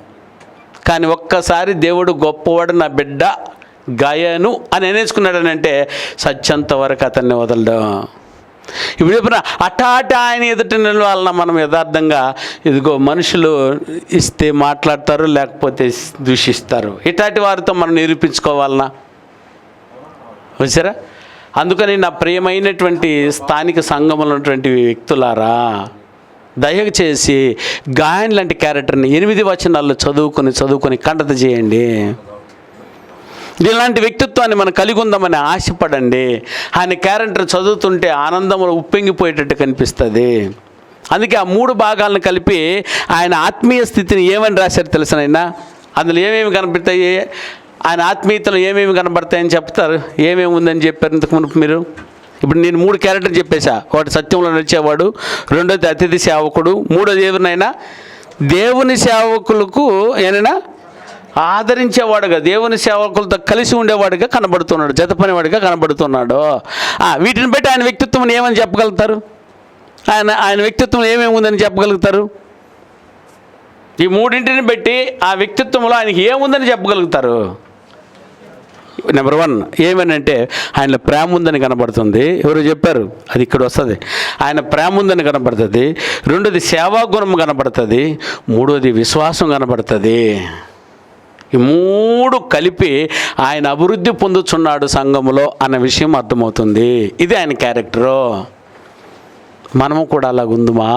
కానీ ఒక్కసారి దేవుడు గొప్పవాడు, నా బిడ్డ గాయను అని అనేసుకున్నాడని అంటే సత్యంత వరకు అతన్ని వదలడం. ఇప్పుడు చెప్పిన అటాట ఆయన ఎదుట నిలవాలన్న మనం యథార్థంగా ఇదిగో మనుషులు ఇస్తే మాట్లాడతారు, లేకపోతే దూషిస్తారు. ఇటాటి వారితో మనం నిరూపించుకోవాలన్నా వచ్చారా? అందుకని నా ప్రియమైనటువంటి స్థానిక సంఘంలో ఉన్నటువంటి వ్యక్తులారా, దయచేసి గాయన్ లాంటి క్యారెక్టర్ని 8 వచనాల్లో చదువుకొని కంటత చేయండి. ఇలాంటి వ్యక్తిత్వాన్ని మనం కలిగి ఉందామని ఆశపడండి. ఆయన క్యారెక్టర్ చదువుతుంటే ఆనందంలో ఉప్పొంగిపోయేటట్టు కనిపిస్తుంది. అందుకే ఆ 3 భాగాలను కలిపి ఆయన ఆత్మీయ స్థితిని ఏమని రాశారు తెలుసునైనా? అందులో ఏమేమి కనపడతాయి, ఆయన ఆత్మీయతలు ఏమేమి కనబడతాయని చెప్తారు. ఏమేమి ఉందని చెప్పారు ఇంతకు మునుపు మీరు? ఇప్పుడు నేను 3 క్యారెక్టర్ చెప్పేశా. ఒకటి సత్యంలో నడిచేవాడు, 2వది అతిథి సేవకుడు, 3వది ఎవరినైనా దేవుని సేవకులకు ఏనైనా ఆదరించేవాడుగా, దేవుని సేవకులతో కలిసి ఉండేవాడిగా కనబడుతున్నాడు, జత పనివాడిగా కనబడుతున్నాడు. వీటిని బట్టి ఆయన వ్యక్తిత్వం ఏమని చెప్పగలుగుతారు? ఆయన వ్యక్తిత్వం ఏమేమి ఉందని చెప్పగలుగుతారు? ఈ 3ని బట్టి ఆ వ్యక్తిత్వంలో ఆయనకి ఏముందని చెప్పగలుగుతారు? నెంబర్ 1 ఏమనంటే ఆయనలో ప్రేమ ఉందని కనబడుతుంది. ఎవరు చెప్పారు? అది ఇక్కడ వస్తుంది. ఆయన ప్రేమ ఉందని కనబడుతుంది. 2వది సేవాగుణం కనబడుతుంది. 3వది విశ్వాసం కనబడుతుంది. ఈ 3 కలిపి ఆయన అభివృద్ధి పొందుతున్నాడు సంఘములో అన్న విషయం అర్థమవుతుంది. ఇది ఆయన క్యారెక్టరు. మనము కూడా అలాగుందుమా?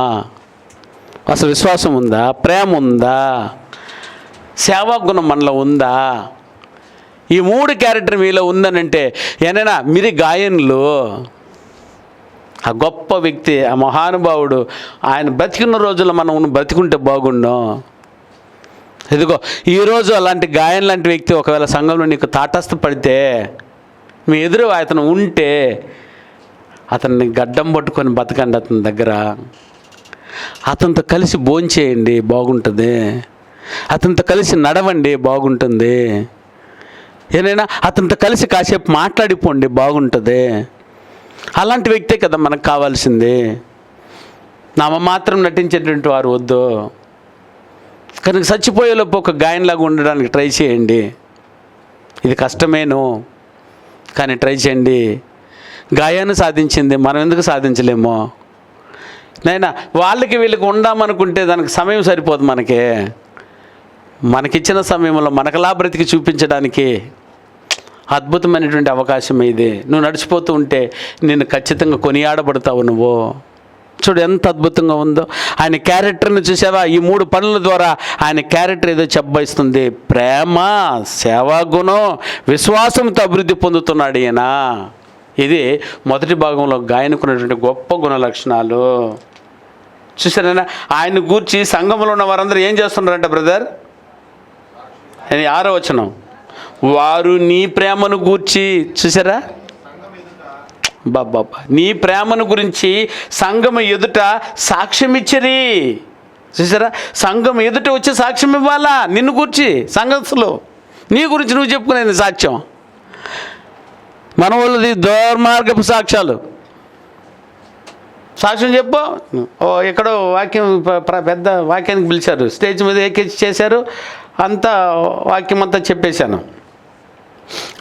అసలు విశ్వాసం ఉందా? ప్రేమ ఉందా? సేవాగుణం మనలో ఉందా? ఈ 3 క్యారెక్టర్ మీలో ఉందనంటే ఏనైనా మీరు గాయన్లు, ఆ గొప్ప వ్యక్తి, ఆ మహానుభావుడు ఆయన బ్రతికిన రోజుల్లో మనం బ్రతికుంటే బాగుండు. ఇదిగో ఈరోజు అలాంటి గాయన్ లాంటి వ్యక్తి ఒకవేళ సంఘంలో నీకు తాటస్థ పడితే, మీ ఎదురు అతను ఉంటే అతన్ని గడ్డం పట్టుకొని బతకండి. అతని దగ్గర అతనితో కలిసి భోంచేయండి, బాగుంటుంది. అతనితో కలిసి నడవండి, బాగుంటుంది. ఏదైనా అతనితో కలిసి కాసేపు మాట్లాడిపోండి, బాగుంటుంది. అలాంటి వ్యక్తే కదా మనకు కావాల్సింది. మాత్రం నటించేటువంటి వారు వద్దు. కనుక చచ్చిపోయేలోపు ఒక గాయన్లాగా ఉండడానికి ట్రై చేయండి. ఇది కష్టమేను, కానీ ట్రై చేయండి. గాయాన్ని సాధించింది మనం ఎందుకు సాధించలేమో? నైనా వాళ్ళకి వీళ్ళకి ఉందామనుకుంటే దానికి సమయం సరిపోదు. మనకిచ్చిన సమయంలో మనకలా బ్రతికి చూపించడానికి అద్భుతమైనటువంటి అవకాశం ఇది. నువ్వు నడిచిపోతూ ఉంటే నిన్ను ఖచ్చితంగా కొనియాడబడతావు. నువ్వు చూడు ఎంత అద్భుతంగా ఉందో. ఆయన క్యారెక్టర్ని చూసావా? ఈ 3 పనుల ద్వారా ఆయన క్యారెక్టర్ ఏదో చెప్పబోస్తుంది. ప్రేమ, సేవాగుణం, విశ్వాసంతో అభివృద్ధి పొందుతున్నాడు ఈయన. ఇది మొదటి భాగంలో గాయనకున్నటువంటి గొప్ప గుణ లక్షణాలు. చూసారైనా ఆయన గూర్చి సంఘంలో ఉన్న వారందరూ ఏం చేస్తున్నారంట బ్రదర్? 6వ వచనం, వారు నీ ప్రేమను గూర్చి, చూసారా బాబా, నీ ప్రేమను గురించి సంఘం ఎదుట సాక్ష్యం ఇచ్చిరి. చూసారా? సంఘం ఎదుట వచ్చి సాక్ష్యం ఇవ్వాలా నిన్ను గురించి. సంఘస్థులు నీ గురించి నువ్వు చెప్పుకునేది సాక్ష్యం. మన వాళ్ళది దుర్మార్గపు సాక్ష్యాలు. సాక్ష్యం చెప్పు. ఎక్కడో వాక్యం పెద్ద వాక్యానికి పిలిచారు, స్టేజ్ మీద ఎక్కించి చేశారు, అంతా వాక్యం అంతా చెప్పేశాను,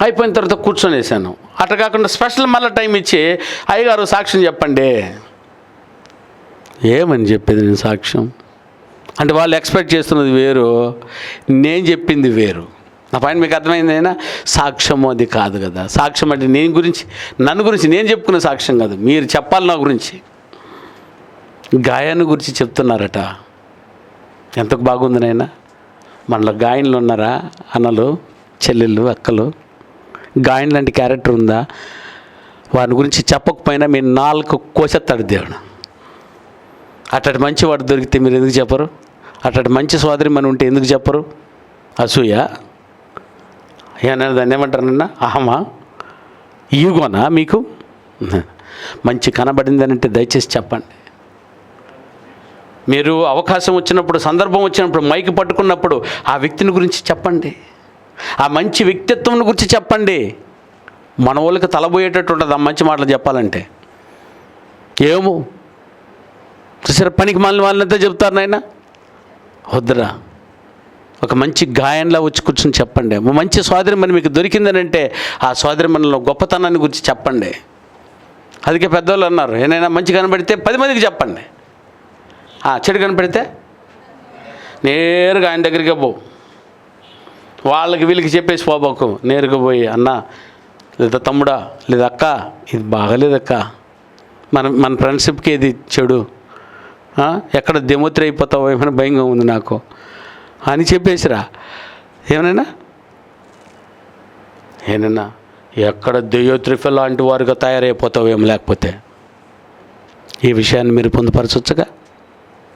అయిపోయిన తర్వాత కూర్చొని వేసాను. అట్లా కాకుండా స్పెషల్ మళ్ళీ టైం ఇచ్చి అయ్యగారు సాక్ష్యం చెప్పండి. ఏమని చెప్పేది నేను సాక్ష్యం అంటే? వాళ్ళు ఎక్స్పెక్ట్ చేస్తున్నది వేరు, నేను చెప్పింది వేరు. నా పాయింట్ మీకు అర్థమైంది అయినా? సాక్ష్యము అది కాదు కదా. సాక్ష్యం అంటే నన్ను గురించి నేను చెప్పుకునే సాక్ష్యం కాదు, మీరు చెప్పాలి నా గురించి. గాయాన్ని గురించి చెప్తున్నారట. ఎంతకు బాగుంది నాయనా. మనలో గాయన్లు ఉన్నారా? అన్నలు, చెల్లెళ్ళు, అక్కలు, గాయన్ లాంటి క్యారెక్టర్ ఉందా? వారి గురించి చెప్పకపోయినా మీ 4 కోసేస్తాడు దేవుడు. అట్టటి మంచి వాడు దొరికితే మీరు ఎందుకు చెప్పరు? అట్టటి మంచి సోదరి మన ఉంటే ఎందుకు చెప్పరు? అసూయ ఏమన్నా? దాన్ని ఏమంటారన్నా? అహమా? ఈగోనా మీకు? మంచి కనబడిందని అంటే దయచేసి చెప్పండి. మీరు అవకాశం వచ్చినప్పుడు, సందర్భం వచ్చినప్పుడు, మైక్ పట్టుకున్నప్పుడు ఆ వ్యక్తిని గురించి చెప్పండి. ఆ మంచి వ్యక్తిత్వం గురించి చెప్పండి. మన వాళ్ళకి తలబోయేటట్టు ఉంటుంది ఆ మంచి మాటలు చెప్పాలంటే. ఏమో చూసారా, పనికి మాలిన వాళ్ళంతా చెప్తారు నాయన. వద్దురా, ఒక మంచి గాయంలా వచ్చి కూర్చొని చెప్పండి. మంచి సోదరి మన మీకు దొరికిందని అంటే ఆ సోదరి మనలో గొప్పతనాన్ని గురించి చెప్పండి. అందుకే పెద్దవాళ్ళు అన్నారు, ఏదైనా మంచి కనబడితే 10 మందికి చెప్పండి. చెడు కనపడితే నేరుగా ఆయన దగ్గరికి పో. వాళ్ళకి వీళ్ళకి చెప్పేసి పోబాకు. నేరుగా పోయి, అన్న లేదా తమ్ముడా లేదా అక్క, ఇది బాగలేదక్క, మన ఫ్రెండ్షిప్కి ఇది చెడు, ఎక్కడ దెమోత్రి అయిపోతావో ఏమైనా భయంగా ఉంది నాకు అని చెప్పేసిరా. ఏమైనా ఎక్కడ దెయ్యోత్రిఫ లాంటి వారుగా తయారైపోతావు ఏం, లేకపోతే ఈ విషయాన్ని మీరు పొందుపరచవచ్చుగా.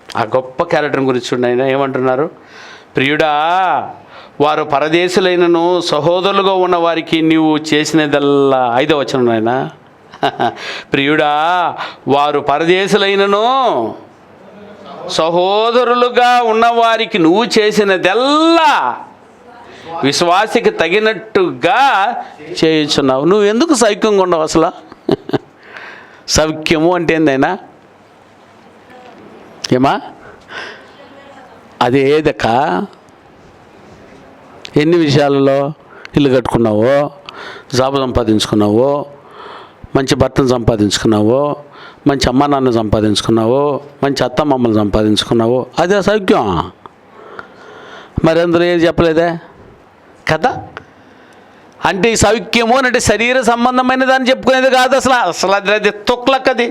ఆ గొప్ప క్యారెక్టర్ గురించి ఆయన ఏమంటున్నారు? ప్రియుడా, వారు పరదేశులైనను సహోదరులుగా ఉన్న వారికి నీవు చేసినదల్లా. 5వ వచనం ఆయన, ప్రియుడా, వారు పరదేశులైనను సహోదరులుగా ఉన్నవారికి నువ్వు చేసినదెల్లా విశ్వాసికి తగినట్టుగా చేయుచున్నావు. నువ్వు ఎందుకు సౌఖ్యంగా ఉండవు అసలు? సౌఖ్యము అంటే ఏందైనా ఏమా? అది ఏదక్క? ఎన్ని విషయాలలో ఇల్లు కట్టుకున్నావో, జాబ్ సంపాదించుకున్నావో, మంచి భర్తను సంపాదించుకున్నావో, మంచి అమ్మ నాన్న సంపాదించుకున్నావో, మంచి అత్త మామలు సంపాదించుకున్నావో, అదే సౌఖ్యం. మరి అందులో ఏది చెప్పలేదే కదా. అంటే ఈ సౌఖ్యము అంటే శరీర సంబంధమైన దాన్ని చెప్పుకునేది కాదు అసలు అది తొక్లక్కది.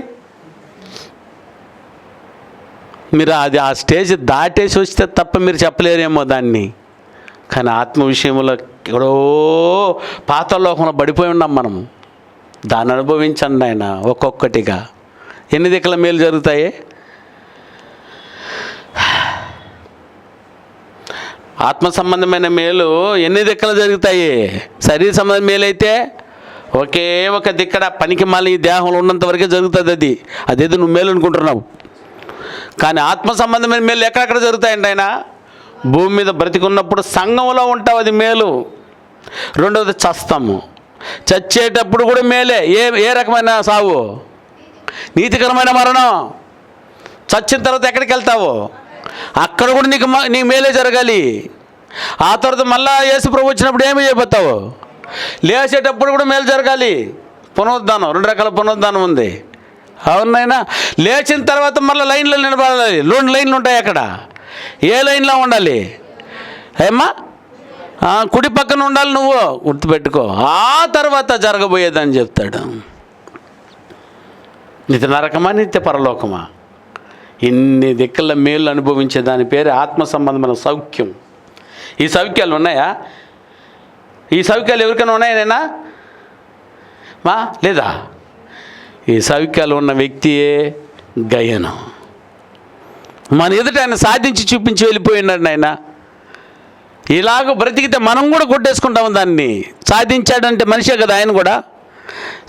మీరు అది ఆ స్టేజ్ దాటేసి వస్తే తప్ప మీరు చెప్పలేరేమో దాన్ని. కానీ ఆత్మ విషయంలో ఎక్కడో పాతాళలోకంలో పడిపోయి ఉన్నాం మనము. దాన్ని అనుభవించండి ఆయన ఒక్కొక్కటిగా. ఎన్ని దిక్కుల మేలు జరుగుతాయి? ఆత్మ సంబంధమైన మేలు ఎన్ని దిక్కలు జరుగుతాయి? శరీర సంబంధం మేలు అయితే ఒకే ఒక దిక్కడ పనికి మళ్ళీ ఈ దేహంలో ఉన్నంత వరకే జరుగుతుంది. అదేదో నువ్వు మేలు అనుకుంటున్నావు. కానీ ఆత్మ సంబంధమైన మేలు ఎక్కడెక్కడ జరుగుతాయండి ఆయన? భూమి మీద బ్రతికున్నప్పుడు సంఘంలో ఉంటావు, అది మేలు. రెండవది చస్తాము, చచ్చేటప్పుడు కూడా మేలే. ఏ రకమైన సావు? నీతికరమైన మరణం. చచ్చిన తర్వాత ఎక్కడికి వెళ్తావు? అక్కడ కూడా నీకు మేలే జరగాలి. ఆ తర్వాత మళ్ళా యేసు ప్రభు వచ్చినప్పుడు ఏమి చేయబోతావు? లేచేటప్పుడు కూడా మేలు జరగాలి. పునరుద్ధానం, 2 రకాల పునరుద్ధానం ఉంది. అవునైనా లేచిన తర్వాత మళ్ళీ లైన్లో నిలబడాలి. 2 లైన్లు ఉంటాయి అక్కడ. ఏ లైన్లో ఉండాలి ఏమ్మా? కుడి పక్కన ఉండాలి. నువ్వు గుర్తుపెట్టుకో. ఆ తర్వాత జరగబోయేదని చెప్తాడు. నిత్య నరకమా, నిత్య పరలోకమా? ఇన్ని దిక్కుల మేలు అనుభవించే దాని పేరు ఆత్మ సంబంధమైన సౌఖ్యం. ఈ సౌఖ్యాలు ఉన్నాయా? ఈ సౌఖ్యాలు ఎవరికైనా ఉన్నాయా? లేదా? ఈ సౌఖ్యాలు ఉన్న వ్యక్తియే గయను. మన ఎదుట ఆయన సాధించి చూపించి వెళ్ళిపోయినాడు. ఆయన ఇలాగ బ్రతికితే మనం కూడా కొట్టేసుకుంటాము దాన్ని. సాధించాడంటే మనిషే కదా ఆయన కూడా,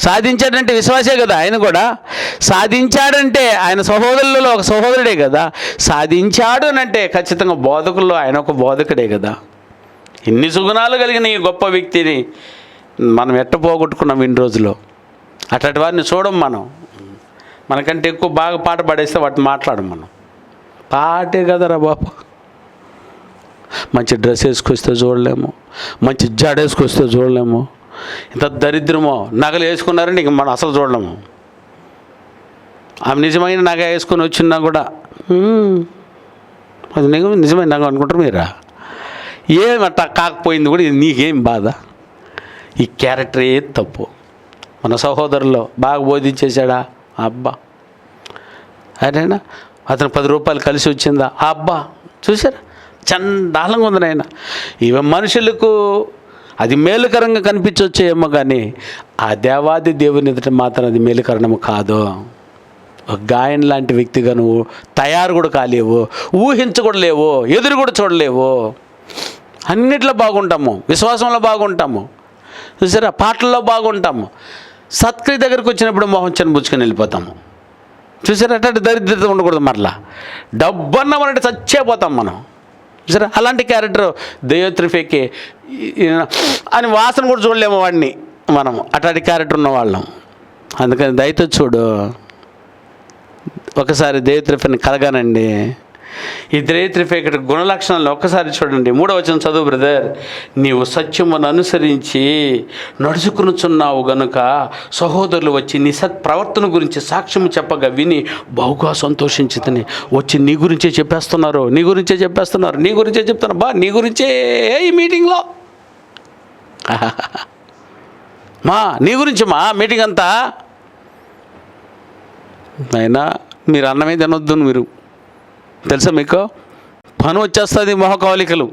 సాధించాడంటే విశ్వాసే కదా ఆయన కూడా, సాధించాడంటే ఆయన సహోదరులలో ఒక సహోదరుడే కదా, సాధించాడు అంటే ఖచ్చితంగా బోధకుల్లో ఆయన ఒక బోధకుడే కదా. ఇన్ని సుగుణాలు కలిగిన ఈ గొప్ప వ్యక్తిని మనం ఎట్ట పోగొట్టుకున్నాం ఇన్ని రోజులు. అట్లాంటి వారిని చూడం మనం. మనకంటే ఎక్కువ బాగా పాట పాడేస్తే వాటిని మాట్లాడం మనం. పాటే కదరా బాబు. మంచి డ్రెస్ వేసుకొస్తే చూడలేము, మంచి జాడ వేసుకొస్తే చూడలేము. ఇంత దరిద్రమో నగలు వేసుకున్నారంటే ఇంక మనం అసలు చూడలేము. ఆమె నిజమైన నగ వేసుకొని వచ్చినా కూడా అది నిజమైన నగ అనుకుంటారు మీరా? ఏమట్టా కాకపోయింది కూడా నీకేం బాధ? ఈ క్యారెక్టరే తప్పు. మన సహోదరులో బాగా బోధించేశాడా? అబ్బా అదేనా అతను 10 రూపాయలు కలిసి వచ్చిందా? అబ్బా చూసారా, చండాలంగా ఉంది నాయన. ఇవి మనుషులకు అది మేలుకరంగా కనిపించవచ్చేమో కానీ ఆ దేవాది దేవుని ఎదుట మాత్రం అది మేలుకరణము కాదు. ఒక గాయన్ లాంటి వ్యక్తిగా నువ్వు తయారు కూడా కాలేవు, ఊహించకూడలేవు, ఎదురు కూడా చూడలేవు. అన్నిట్లో బాగుంటాము, విశ్వాసంలో బాగుంటాము, చూసారా, పాటల్లో బాగుంటాము. సత్క్రియ దగ్గరికి వచ్చినప్పుడు మొహం చెనబుచ్చుకొని వెళ్ళిపోతాము. చూసారా, అట్లాంటి దరిద్రత ఉండకూడదు. మరలా డబ్బన్నమనంటే చచ్చేపోతాం మనం. చూసారా, అలాంటి క్యారెక్టర్ దెయోత్రిఫేకి అని వాసన కూడా చూడలేము వాడిని మనం. అట్లాంటి క్యారెక్టర్ ఉన్న వాళ్ళం. అందుకని దయతో చూడు, ఒకసారి దెయోత్రిఫేని కలగానండి. ఈ దెయోత్రిఫేకి గుణలక్షణాలను ఒక్కసారి చూడండి. 3వ వచనం చదువు బ్రదర్. నీవు సత్యమును అనుసరించి నడుచుకునుచున్నావు గనుక సహోదరులు వచ్చి నీ సత్ప్రవర్తన గురించి సాక్ష్యం చెప్పగా విని బహుగా సంతోషించుతని. వచ్చి నీ గురించే చెప్పేస్తున్నారు, నీ గురించే చెప్పేస్తున్నారు, నీ గురించే చెప్తున్నారు. నీ గురించే ఈ మీటింగ్లో నీ గురించి మీటింగ్ అంతా. అయినా మీరు అన్నమే తినొద్దు. మీరు తెలుసా, మీకు పని వచ్చేస్తుంది, మొహ కవలికలు,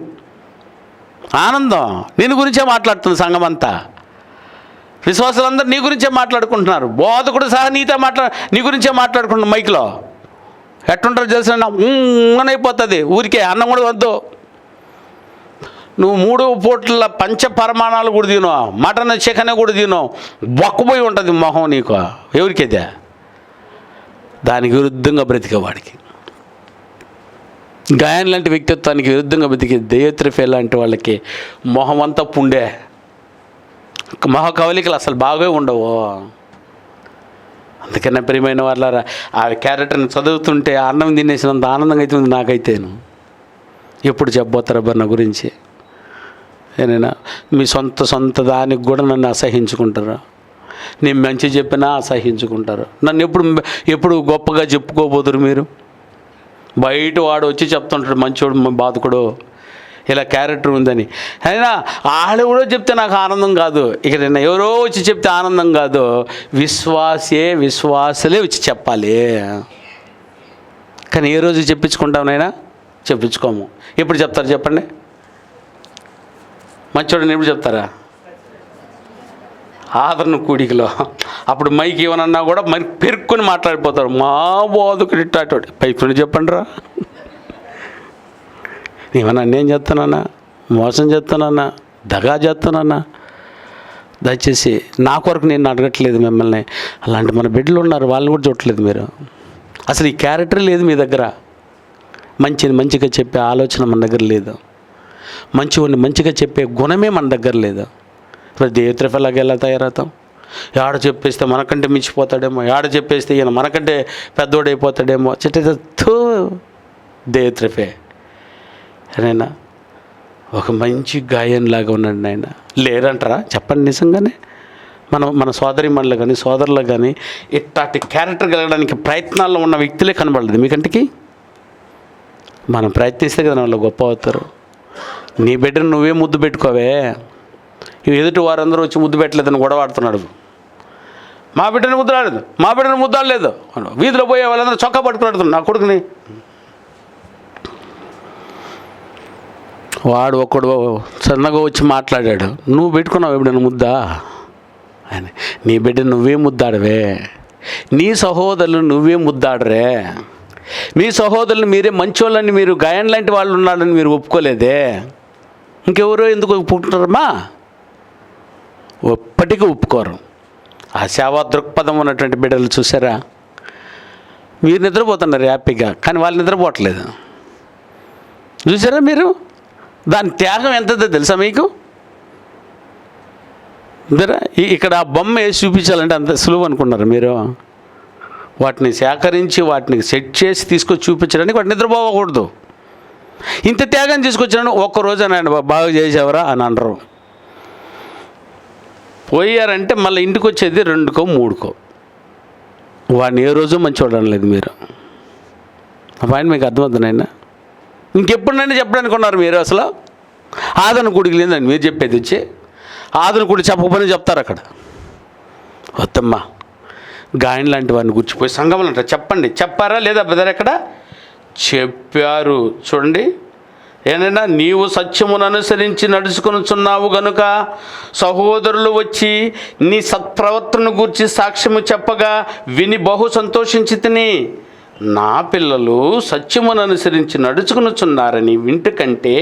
ఆనందం. నేను గురించే మాట్లాడుతుంది సంఘం అంతా. విశ్వాసులందరూ నీ గురించే మాట్లాడుకుంటున్నారు. బోధకుడు సహా నీ గురించే మాట్లాడుకుంటున్నారు మైక్లో. ఎట్టుంటారు తెలుసా, అయిపోతుంది. ఊరికే అన్నం కూడా వద్దు. నువ్వు 3 పూట్ల పంచపరమాణాలు కూడా తినో, మటన్ చికెన్ కూడా తినో, బొక్కపోయి ఉంటుంది మొహం నీకు. ఎవరికైతే దానికి విరుద్ధంగా బ్రతికేవాడికి, గాయన్ లాంటి వ్యక్తిత్వానికి విరుద్ధంగా బ్రతికే దెయోత్రిఫే లాంటి వాళ్ళకి మొహం అంతా పుండే, మొహ కవలికలు అసలు బాగా ఉండవు. అందుకనే ప్రియమైన వాళ్ళారా, ఆ క్యారెక్టర్ని చదువుతుంటే అన్నం తినేసినంత ఆనందంగా అయితే ఉంది నాకైతేను. ఎప్పుడు చెప్పబోతారబ్బా నా గురించి? ఏనైనా మీ సొంత దానికి కూడా నన్ను అసహించుకుంటారు. నేను మంచి చెప్పినా అసహించుకుంటారు. నన్ను ఎప్పుడు గొప్పగా చెప్పుకోబోదురు మీరు? బయట వాడు వచ్చి చెప్తుంటాడు మంచోడు బాధకుడు ఇలా క్యారెక్టర్ ఉందని. అయినా వాళ్ళు కూడా చెప్తే నాకు ఆనందం కాదు. ఇక నేను ఎవరో వచ్చి చెప్తే ఆనందం కాదు. విశ్వాసులే వచ్చి చెప్పాలి. కానీ ఏ రోజు చెప్పించుకుంటామనైనా చెప్పించుకోము. ఎప్పుడు చెప్తారు చెప్పండి? మంచోడని ఎప్పుడు చెప్తారా? ఆదరణ కూడికలో. అప్పుడు మైకి ఏమనన్నా కూడా మరి పెరుక్కుని మాట్లాడిపోతారు. మా బోధకుడు ఇట్టాటోడు పైపుని చెప్పండి రా. ఏమన్నా అన్యాయం చేస్తానన్నా, మోసం చేస్తానన్నా, దగా చేస్తానన్నా, దయచేసి నా కొరకు నేను అడగట్లేదు మిమ్మల్ని. అలాంటి మన బిడ్డలు ఉన్నారు, వాళ్ళని కూడా చూడట్లేదు మీరు. అసలు ఈ క్యారెక్టర్ లేదు మీ దగ్గర. మంచిగా చెప్పే ఆలోచన మన దగ్గర లేదు. మంచిగా చెప్పే గుణమే మన దగ్గర లేదు. ఇప్పుడు దెయోత్రిఫేలాగా ఎలా తయారవుతాం? ఆడ చెప్పేస్తే మనకంటే మించిపోతాడేమో, ఆడ చెప్పేస్తే ఈయన మనకంటే పెద్దోడైపోతాడేమో. చెట్టు దెయోత్రిఫే అయినా ఒక మంచి గాయన్లాగా ఉన్నాడు ఆయన. లేరంటారా? చెప్పండి నిజంగానే. మన సోదరిమణులు కానీ సోదరులకు కానీ ఇట్లాంటి క్యారెక్టర్ కలగడానికి ప్రయత్నాల్లో ఉన్న వ్యక్తులే కనబడలేదు మీకంటికి. మనం ప్రయత్నిస్తే కదా వాళ్ళు గొప్ప అవుతారు. నీ బిడ్డను నువ్వే ముద్దు పెట్టుకోవే. ఎదుటి వారందరూ వచ్చి ముద్దు పెట్టలేదని గొడవ ఆడుతున్నాడు. మా బిడ్డను ముద్దాడలేదు, మా బిడ్డను ముద్దాడలేదు. వీధిలో పోయే వాళ్ళందరూ చొక్కా పట్టుకున్నాడు నా కొడుకుని. వాడు ఒకడు సన్నగా వచ్చి మాట్లాడాడు, నువ్వు పెట్టుకున్నావు ఎప్పుడైనా ముద్దా అని. నీ బిడ్డ నువ్వే ముద్దాడవే, నీ సహోదరులు నువ్వే ముద్దాడరే, మీ సహోదరులు మీరే మంచోళ్ళని, మీరు గాయం లాంటి వాళ్ళు ఉన్నారని మీరు ఒప్పుకోలేదే, ఇంకెవరో ఎందుకు ఒప్పుకుంటారమ్మా? ఎప్పటికీ ఒప్పుకోరు. ఆ సేవా దృక్పథం ఉన్నటువంటి బిడ్డలు చూసారా, మీరు నిద్రపోతున్నారు హ్యాపీగా, కానీ వాళ్ళు నిద్రపోవట్లేదు. చూసారా మీరు? దాని త్యాగం ఎంతదో తెలుసా మీకు? ఇక్కడ ఆ బొమ్మ వేసి చూపించాలంటే అంత సులువు అనుకున్నారు మీరు? వాటిని సేకరించి వాటిని సెట్ చేసి తీసుకొచ్చి చూపించడానికి వాటిని నిద్రపోకూడదు. ఇంత త్యాగం తీసుకొచ్చాను, ఒక్కరోజు ఆయన బాగా చేసేవరా అని అనరు. పోయారంటే మళ్ళీ ఇంటికి వచ్చేది 2కో 3కో. వాడిని ఏ రోజు మంచి చూడలేదు మీరు. ఆ పాయింట్ మీకు అర్థమవుతున్నాయినా? ఇంకెప్పుడైనా చెప్పడానికి ఉన్నారు మీరు? అసలు ఆదరణ గుడికి లేదండి మీరు చెప్పేది. వచ్చి ఆదరణ గుడి చెప్పకపోయినా చెప్తారు అక్కడ. వద్దమ్మా, గాయన్ లాంటి వాడిని గుర్చిపోయి సంఘంలో అంటారు. చెప్పండి, చెప్పారా లేదా బ్రదర్? ఎక్కడ చెప్పారు చూడండి. ఏనైనా నీవు సత్యమును అనుసరించి నడుచుకొనుచున్నావు గనుక సహోదరులు వచ్చి నీ సత్ప్రవర్తనను గూర్చి సాక్ష్యము చెప్పగా విని బహు సంతోషించి తిని, నా పిల్లలు సత్యమును అనుసరించి నడుచుకొనుచున్నారని వింట కంటే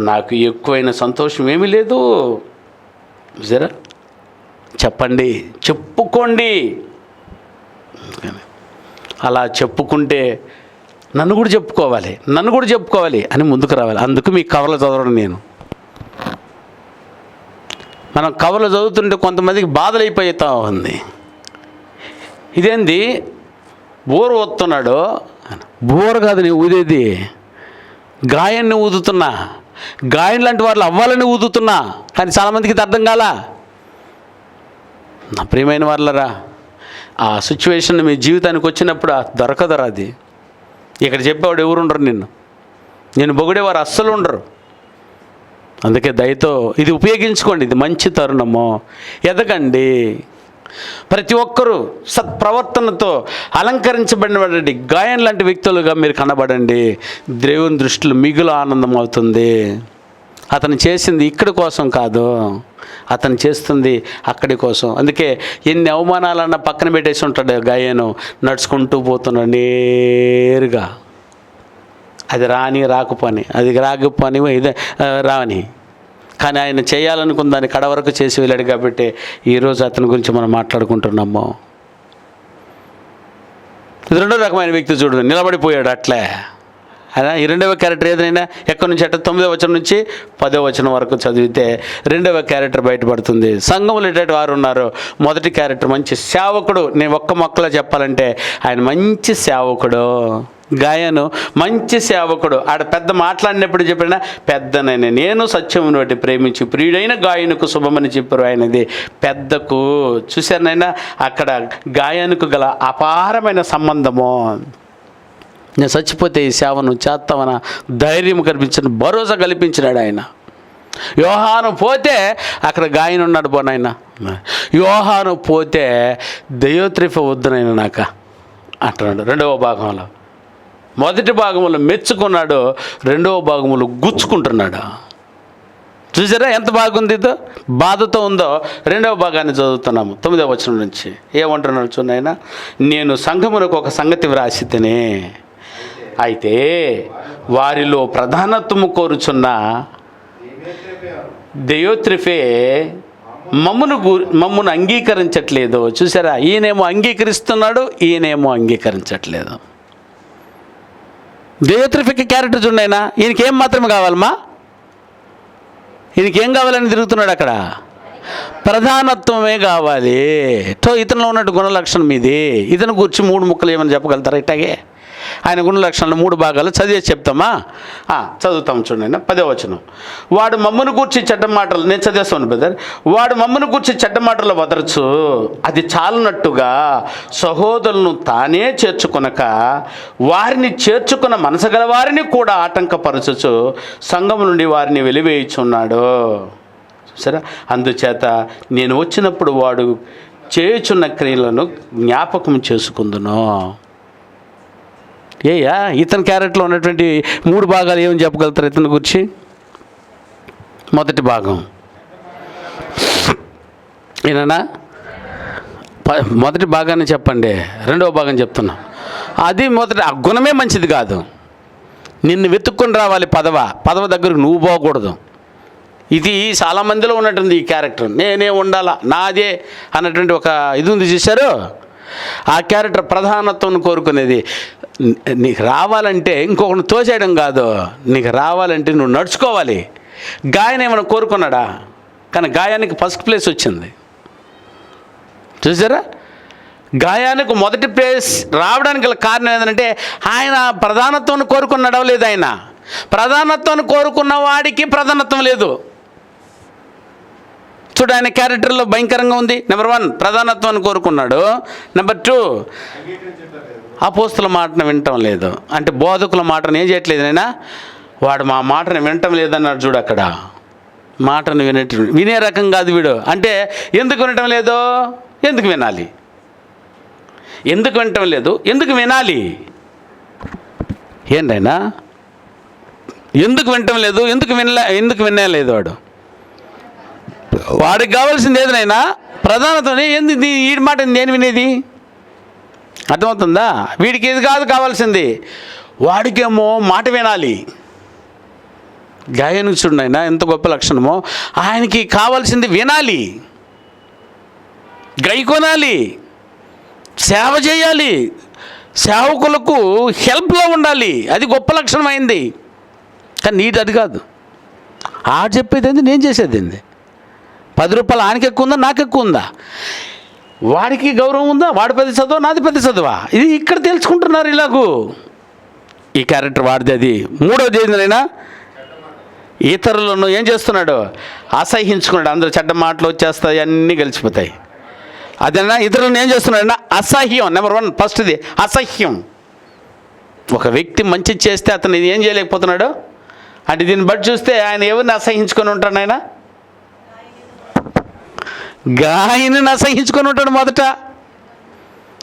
నాకు ఎక్కువైన సంతోషం ఏమీ లేదు. జరా చెప్పండి, చెప్పుకోండి. అలా చెప్పుకుంటే నన్ను కూడా చెప్పుకోవాలి అని ముందుకు రావాలి. అందుకు మీ కవర్లు చదవడం. మనం కవర్లు చదువుతుంటే కొంతమందికి బాధలు అయిపోతా ఉంది. ఇదేంది బోరు ఊదుతున్నాడు? బోరు కాదు నేను ఊదేది, గాయాన్ని ఊదుతున్నా. గాయం లాంటి వాళ్ళు అవ్వాలని ఊదుతున్నా. కానీ చాలామందికి ఇది అర్థం కాలా. నా ప్రియమైన వాళ్ళరా, ఆ సిచ్యువేషన్ మీ జీవితానికి వచ్చినప్పుడు దొరకదరా అది. ఇక్కడ చెప్పేవాడు ఎవరు ఉండరు, నేను పొగిడేవారు అస్సలు ఉండరు. అందుకే దయతో ఇది ఉపయోగించుకోండి. ఇది మంచి తరుణము. ఎదగండి. ప్రతి ఒక్కరూ సత్ప్రవర్తనతో అలంకరించబడినటువంటి గాయం లాంటి వ్యక్తులుగా మీరు కనబడండి. దేవుని దృష్టిలో మిగులు ఆనందం అవుతుంది. అతను చేసింది ఇక్కడి కోసం కాదు, అతను చేస్తుంది అక్కడి కోసం. అందుకే ఎన్ని అవమానాలన్నా పక్కన పెట్టేసి ఉంటాడు గాయను. నడుచుకుంటూ పోతున్నాడు నేరుగా. అది రాకపోని, అది రాకపోని ఇదే రాని, కానీ ఆయన చేయాలనుకున్న దాన్ని కడ వరకు చేసి వెళ్ళాడు. కాబట్టి ఈరోజు అతని గురించి మనం మాట్లాడుకుంటున్నాము. ఇది రెండో రకమైన వ్యక్తి చూడు, నిలబడిపోయాడు అట్లే. అయినా ఈ రెండవ క్యారెక్టర్ ఏదైనా ఎక్కడి నుంచి అంటే 9వ వచనం నుంచి 10వ వచనం వరకు చదివితే రెండవ క్యారెక్టర్ బయటపడుతుంది. సంఘంలో వారు ఉన్నారు. మొదటి క్యారెక్టర్ మంచి సేవకుడు. నేను ఒక్క మొక్కలో చెప్పాలంటే ఆయన మంచి సేవకుడు. గాయను మంచి సేవకుడు. ఆడ పెద్ద మాట్లాడినప్పుడు చెప్పిన పెద్దనైనా నేను సత్యమును బట్టి ప్రేమించి ప్రియుడైన గాయనుకు శుభమని చెప్పారు. ఆయనది పెద్దకు. చూశారనైనా అక్కడ గాయనుకు గల అపారమైన సంబంధము. నేను చచ్చిపోతే ఈ సేవను చేస్తామన్న ధైర్యం కల్పించిన, భరోసా కల్పించినాడు ఆయన. యోహాను పోతే అక్కడ గాయన ఉన్నాడు. పోనాయన యోహాను పోతే దయోత్రిఫ వద్దునైనా నాక అంటున్నాడు. రెండవ భాగంలో మొదటి భాగంలో మెచ్చుకున్నాడు, రెండవ భాగంలో గుచ్చుకుంటున్నాడు. చూసారా ఎంత బాగుంది? బాధతో ఉందో. రెండవ భాగాన్ని చదువుతున్నాము 9వ వచనం నుంచి. ఏమంటున్నాడు చూడైనా, నేను సంఘమునకు ఒక సంగతి వ్రాసి తినే, అయితే వారిలో ప్రధానత్వము కోరుచున్న దయోత్రిఫే మమ్మును అంగీకరించట్లేదు. చూసారా, ఈయనేమో అంగీకరిస్తున్నాడు, ఈయనేమో అంగీకరించట్లేదు. దయోత్రిఫేకి క్యారెక్టర్ చూడైనా, ఈయనకేం మాత్రమే కావాలమ్మా? ఈయనకేం కావాలని తిరుగుతున్నాడు అక్కడ? ప్రధానత్వమే కావాలి. ఇతనిలో ఉన్నట్టు గుణలక్షణం ఇది. ఇతను గురించి 3 ముక్కలు ఏమని చెప్పగలుగుతారా? ఇట్లాగే ఆయన గుణ లక్షణాలు 3 భాగాలు చదివేసి చెప్తామా? చదువుతాం చూడండి. 10వ వచనం. వాడు మమ్మను గూర్చి చెడ్డ మాటలు, నేను చదివేస్తాను బ్రదర్. వాడు మమ్మను గూర్చి చెడ్డ మాటలు వదరచు, అది చాలునట్టుగా సహోదరులను తానే చేర్చుకొనక వారిని చేర్చుకున్న మనసు గల వారిని కూడా ఆటంకపరచచ్చు సంఘం నుండి వారిని వెలివేయుచున్నాడు. సరే, అందుచేత నేను వచ్చినప్పుడు వాడు చేయుచున్న క్రియలను జ్ఞాపకం చేసుకుందును. ఏయా ఇతని క్యారెక్టర్లో ఉన్నటువంటి 3 భాగాలు ఏమని చెప్పగలుగుతారు ఇతని గురించి? మొదటి భాగం ఏనా? మొదటి భాగాన్ని చెప్పండి. రెండవ భాగం చెప్తున్నా. అది మొదటి ఆ గుణమే మంచిది కాదు. నిన్ను వెతుక్కొని రావాలి పదవ దగ్గరకు నువ్వు పోకూడదు. ఇది చాలామందిలో ఉన్నట్టుంది ఈ క్యారెక్టర్. నేనే ఉండాలా, నాదే అన్నటువంటి ఒక ఇది ఉంది చూశారు. ఆ క్యారెక్టర్ ప్రధానత్వం కోరుకునేది. నీకు రావాలంటే ఇంకొకరిని తోసేయడం కాదు, నీకు రావాలంటే నువ్వు నడుచుకోవాలి. గాయన ఏమైనా కోరుకున్నాడా? కానీ గాయానికి ఫస్ట్ ప్లేస్ వచ్చింది చూసారా. గాయానికి మొదటి ప్లేస్ రావడానికి గల కారణం ఏంటంటే ఆయన ప్రధానత్వాన్ని కోరుకున్నాడో లేదు. ఆయన ప్రధానత్వాన్ని కోరుకున్న వాడికి ప్రధానత్వం లేదు. చూడు, ఆయన క్యారెక్టర్లో భయంకరంగా ఉంది. నెంబర్ 1 ప్రధానత్వాన్ని కోరుకున్నాడు. నెంబర్ 2 అపోస్తుల మాటను వినటం లేదు. అంటే బోధకుల మాటను ఏం చేయట్లేదు నైనా, వాడు మా మాటను వినటం లేదన్నాడు. చూడు, అక్కడ మాటను వినే రకం కాదు వీడు. అంటే ఎందుకు వినటం లేదు? ఎందుకు వినాలి? ఎందుకు వినటం లేదు? ఎందుకు వినాలి? ఏంటైనా ఎందుకు వినటం లేదు? ఎందుకు వినలేదు? వాడికి కావాల్సింది ఏదైనా ప్రధానత్వం. ఎందుకు ఈ మాట నేను వినేది? అర్థమవుతుందా? వీడికి ఇది కాదు కావాల్సింది, వాడికేమో మాట వినాలి. గాయానికి చూడనైనా ఎంత గొప్ప లక్షణమో. ఆయనకి కావాల్సింది వినాలి, గైకొనాలి, సేవ చేయాలి, సేవకులకు హెల్ప్లో ఉండాలి. అది గొప్ప లక్షణం అయింది. కానీ నీది అది కాదు. ఆడు చెప్పేది ఏంది, నేను చేసేది ఏంది? 10 రూపాయలు ఆయనకి ఎక్కువ ఉందా, నాకు ఎక్కువ ఉందా? వాడికి గౌరవం ఉందా? వాడు పెద్ద చదువా, నాది పెద్ద చదువా? ఇది ఇక్కడ తెలుసుకుంటున్నారు ఇలాగూ. ఈ క్యారెక్టర్ వాడిది. అది 3వది ఏంటైనా ఇతరులను ఏం చేస్తున్నాడు? అసహ్యించుకున్నాడు. అందరూ చెడ్డ మాటలు వచ్చేస్తాయి, అన్నీ గెలిచిపోతాయి. అదేనా ఇతరులను ఏం చేస్తున్నాడన్నా? అసహ్యం. నెంబర్ 1 ఫస్ట్ది అసహ్యం. ఒక వ్యక్తి మంచి చేస్తే అతను ఏం చేయలేకపోతున్నాడు అంటే దీన్ని బట్టి చూస్తే ఆయన ఎవరిని అసహ్యించుకొని ఉంటాడు? ఆయన గాయని అసహ్యించుకొని ఉంటాడు మొదట.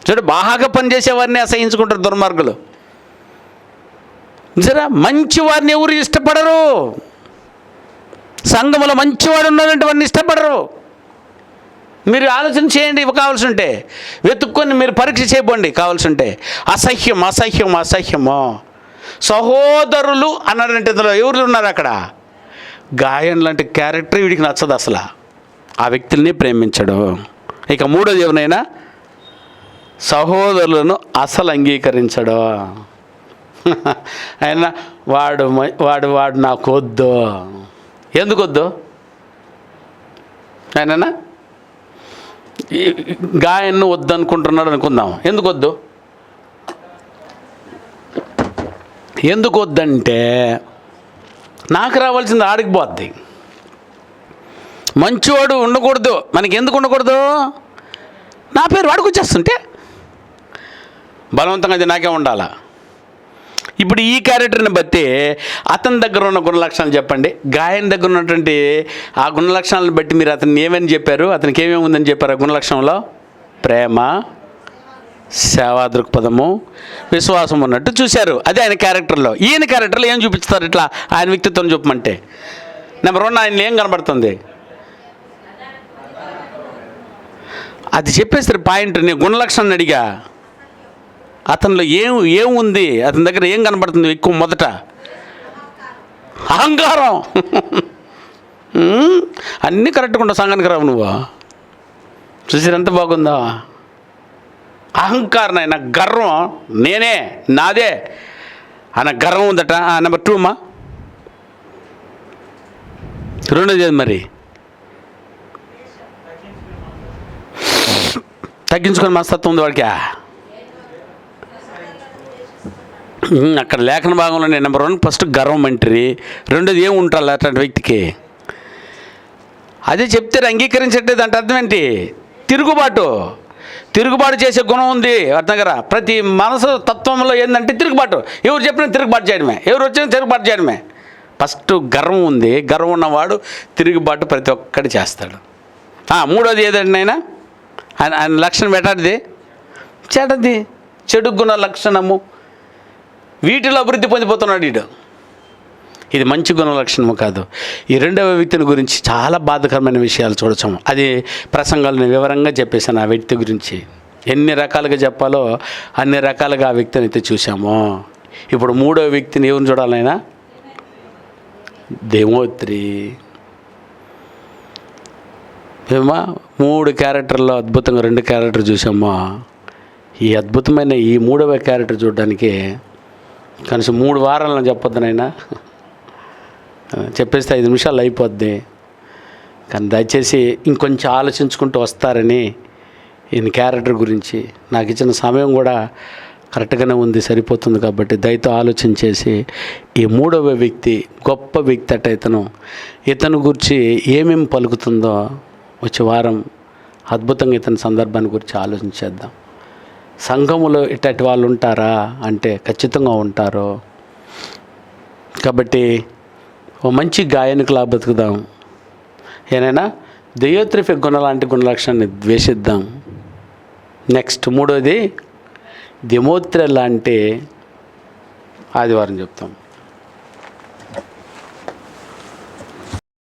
చూడు, బాగా పనిచేసేవారిని అసహ్యించుకుంటారు దుర్మార్గులు. జరా మంచివారిని ఎవరు ఇష్టపడరు. సంఘములో మంచివాడు ఉన్నారంటే వారిని ఇష్టపడరు. మీరు ఆలోచన చేయండి. ఇవి కావాల్సి ఉంటే వెతుక్కొని మీరు పరీక్ష చేయబోండి. కావాల్సి ఉంటే అసహ్యమో సహోదరులు అన్నారంటే ఇందులో ఎవరు ఉన్నారు? అక్కడ గాయం లాంటి క్యారెక్టర్ వీడికి నచ్చదు అసలు. ఆ వ్యక్తుల్ని ప్రేమించడు. ఇక 3వది ఎవరైనా సహోదరులను అసలు అంగీకరించడు. ఆయన వాడు నాకు వద్దు. ఎందుకు వద్దు? ఆయననా గాయన్ని వద్దు అనుకుంటున్నాడు అనుకుందాం. ఎందుకు వద్దు? ఎందుకు వద్దంటే నాకు రావాల్సింది ఆడికి పోద్ది. మంచివాడు ఉండకూడదు. మనకి ఎందుకు ఉండకూడదు? నా పేరు వాడికి వచ్చేస్తుంటే బలవంతంగా అది నాకే ఉండాలా. ఇప్పుడు ఈ క్యారెక్టర్ని బట్టి అతని దగ్గర ఉన్న గుణలక్షణాలు చెప్పండి. గాయని దగ్గర ఉన్నటువంటి ఆ గుణలక్షణాలను బట్టి మీరు అతన్ని ఏమని చెప్పారు? అతనికి ఏమేమి ఉందని చెప్పారు? ఆ గుణలక్షణంలో ప్రేమ, సేవా దృక్పథము, విశ్వాసం ఉన్నట్టు చూశారు. అదే ఆయన క్యారెక్టర్లో. ఈయన క్యారెక్టర్లో ఏం చూపిస్తారు? ఇట్లా ఆయన వ్యక్తిత్వం చెప్పమంటే నెంబర్ 1 ఆయన ఏం కనబడుతుంది? అది చెప్పేస్తారు పాయింట్. నేను గుణలక్షణాన్ని అడిగా. అతనిలో ఏముంది? అతని దగ్గర ఏం కనబడుతుంది ఎక్కువ? మొదట అహంకారం. అన్నీ కరెక్ట్గా ఉండవు. సంఘానికి రావు నువ్వు. చూసారు ఎంత బాగుందా? అహంకారం. ఆయన గర్వం, నేనే, నాదే ఆయన గర్వం ఉందట. నెంబర్ 2 అమ్మా. 2వది మరి తగ్గించుకొని మనస్తత్వం ఉంది వాడికి. అక్కడ లేఖన భాగంలో నెంబర్ 1 ఫస్ట్ గర్వం అంటారు. 2వది ఏమి ఉంటారు అట్లాంటి వ్యక్తికి? అదే చెప్తారు అంగీకరించట్లేదు అంటే అర్థం ఏంటి? తిరుగుబాటు చేసే గుణం ఉంది అతని దగ్గర. ప్రతి మనసు తత్వంలో ఏంటంటే తిరుగుబాటు. ఎవరు చెప్పినా తిరుగుబాటు చేయడమే, ఎవరు వచ్చినా తిరుగుబాటు చేయడమే. ఫస్ట్ గర్వం ఉంది. గర్వం ఉన్నవాడు తిరుగుబాటు ప్రతి ఒక్కటి చేస్తాడు. 3వది ఏదండి ఆయన? ఆయన లక్షణం ఎటాటిది? చెడ్డది, చెడు గుణ లక్షణము. వీటిలో అభివృద్ధి పొందిపోతున్నాడు వీడు. ఇది మంచి గుణ లక్షణము కాదు. ఈ రెండవ వ్యక్తిని గురించి చాలా బాధాకరమైన విషయాలు చూడొచ్చాము. అది ప్రసంగాలను వివరంగా చెప్పేశాను ఆ వ్యక్తి గురించి. ఎన్ని రకాలుగా చెప్పాలో అన్ని రకాలుగా ఆ వ్యక్తిని అయితే చూసాము. ఇప్పుడు మూడవ వ్యక్తిని ఎవరిని చూడాలైనా? దేమోత్రి. ఏమా 3 క్యారెక్టర్లో అద్భుతంగా 2 క్యారెక్టర్ చూసామా. ఈ అద్భుతమైన ఈ మూడవ క్యారెక్టర్ చూడడానికి కనీసం 3 వారాలను చెప్పొద్దునైనా, చెప్పేస్తే 5 నిమిషాలు అయిపోద్ది. కానీ దయచేసి ఇంకొంచెం ఆలోచించుకుంటూ వస్తారని ఈయన క్యారెక్టర్ గురించి నాకు ఇచ్చిన సమయం కూడా కరెక్ట్గానే ఉంది, సరిపోతుంది. కాబట్టి దయతో ఆలోచించేసి ఈ మూడవ వ్యక్తి గొప్ప వ్యక్తి అట ఇతను గురించి ఏమేమి పలుకుతుందో వచ్చే వారం అద్భుతంగా ఇతని సందర్భాన్ని గురించి ఆలోచించేద్దాం. సంఘములో ఇట్లాంటి వాళ్ళు ఉంటారా అంటే ఖచ్చితంగా ఉంటారు. కాబట్టి ఓ మంచి గాయనికులా బతుకుదాం. ఏనైనా దెయోత్రిఫిక్ గుణ లాంటి గుణలక్షణాన్ని ద్వేషిద్దాం. నెక్స్ట్ మూడోది దెమోత్రి లాంటి ఆదివారం చెప్తాం.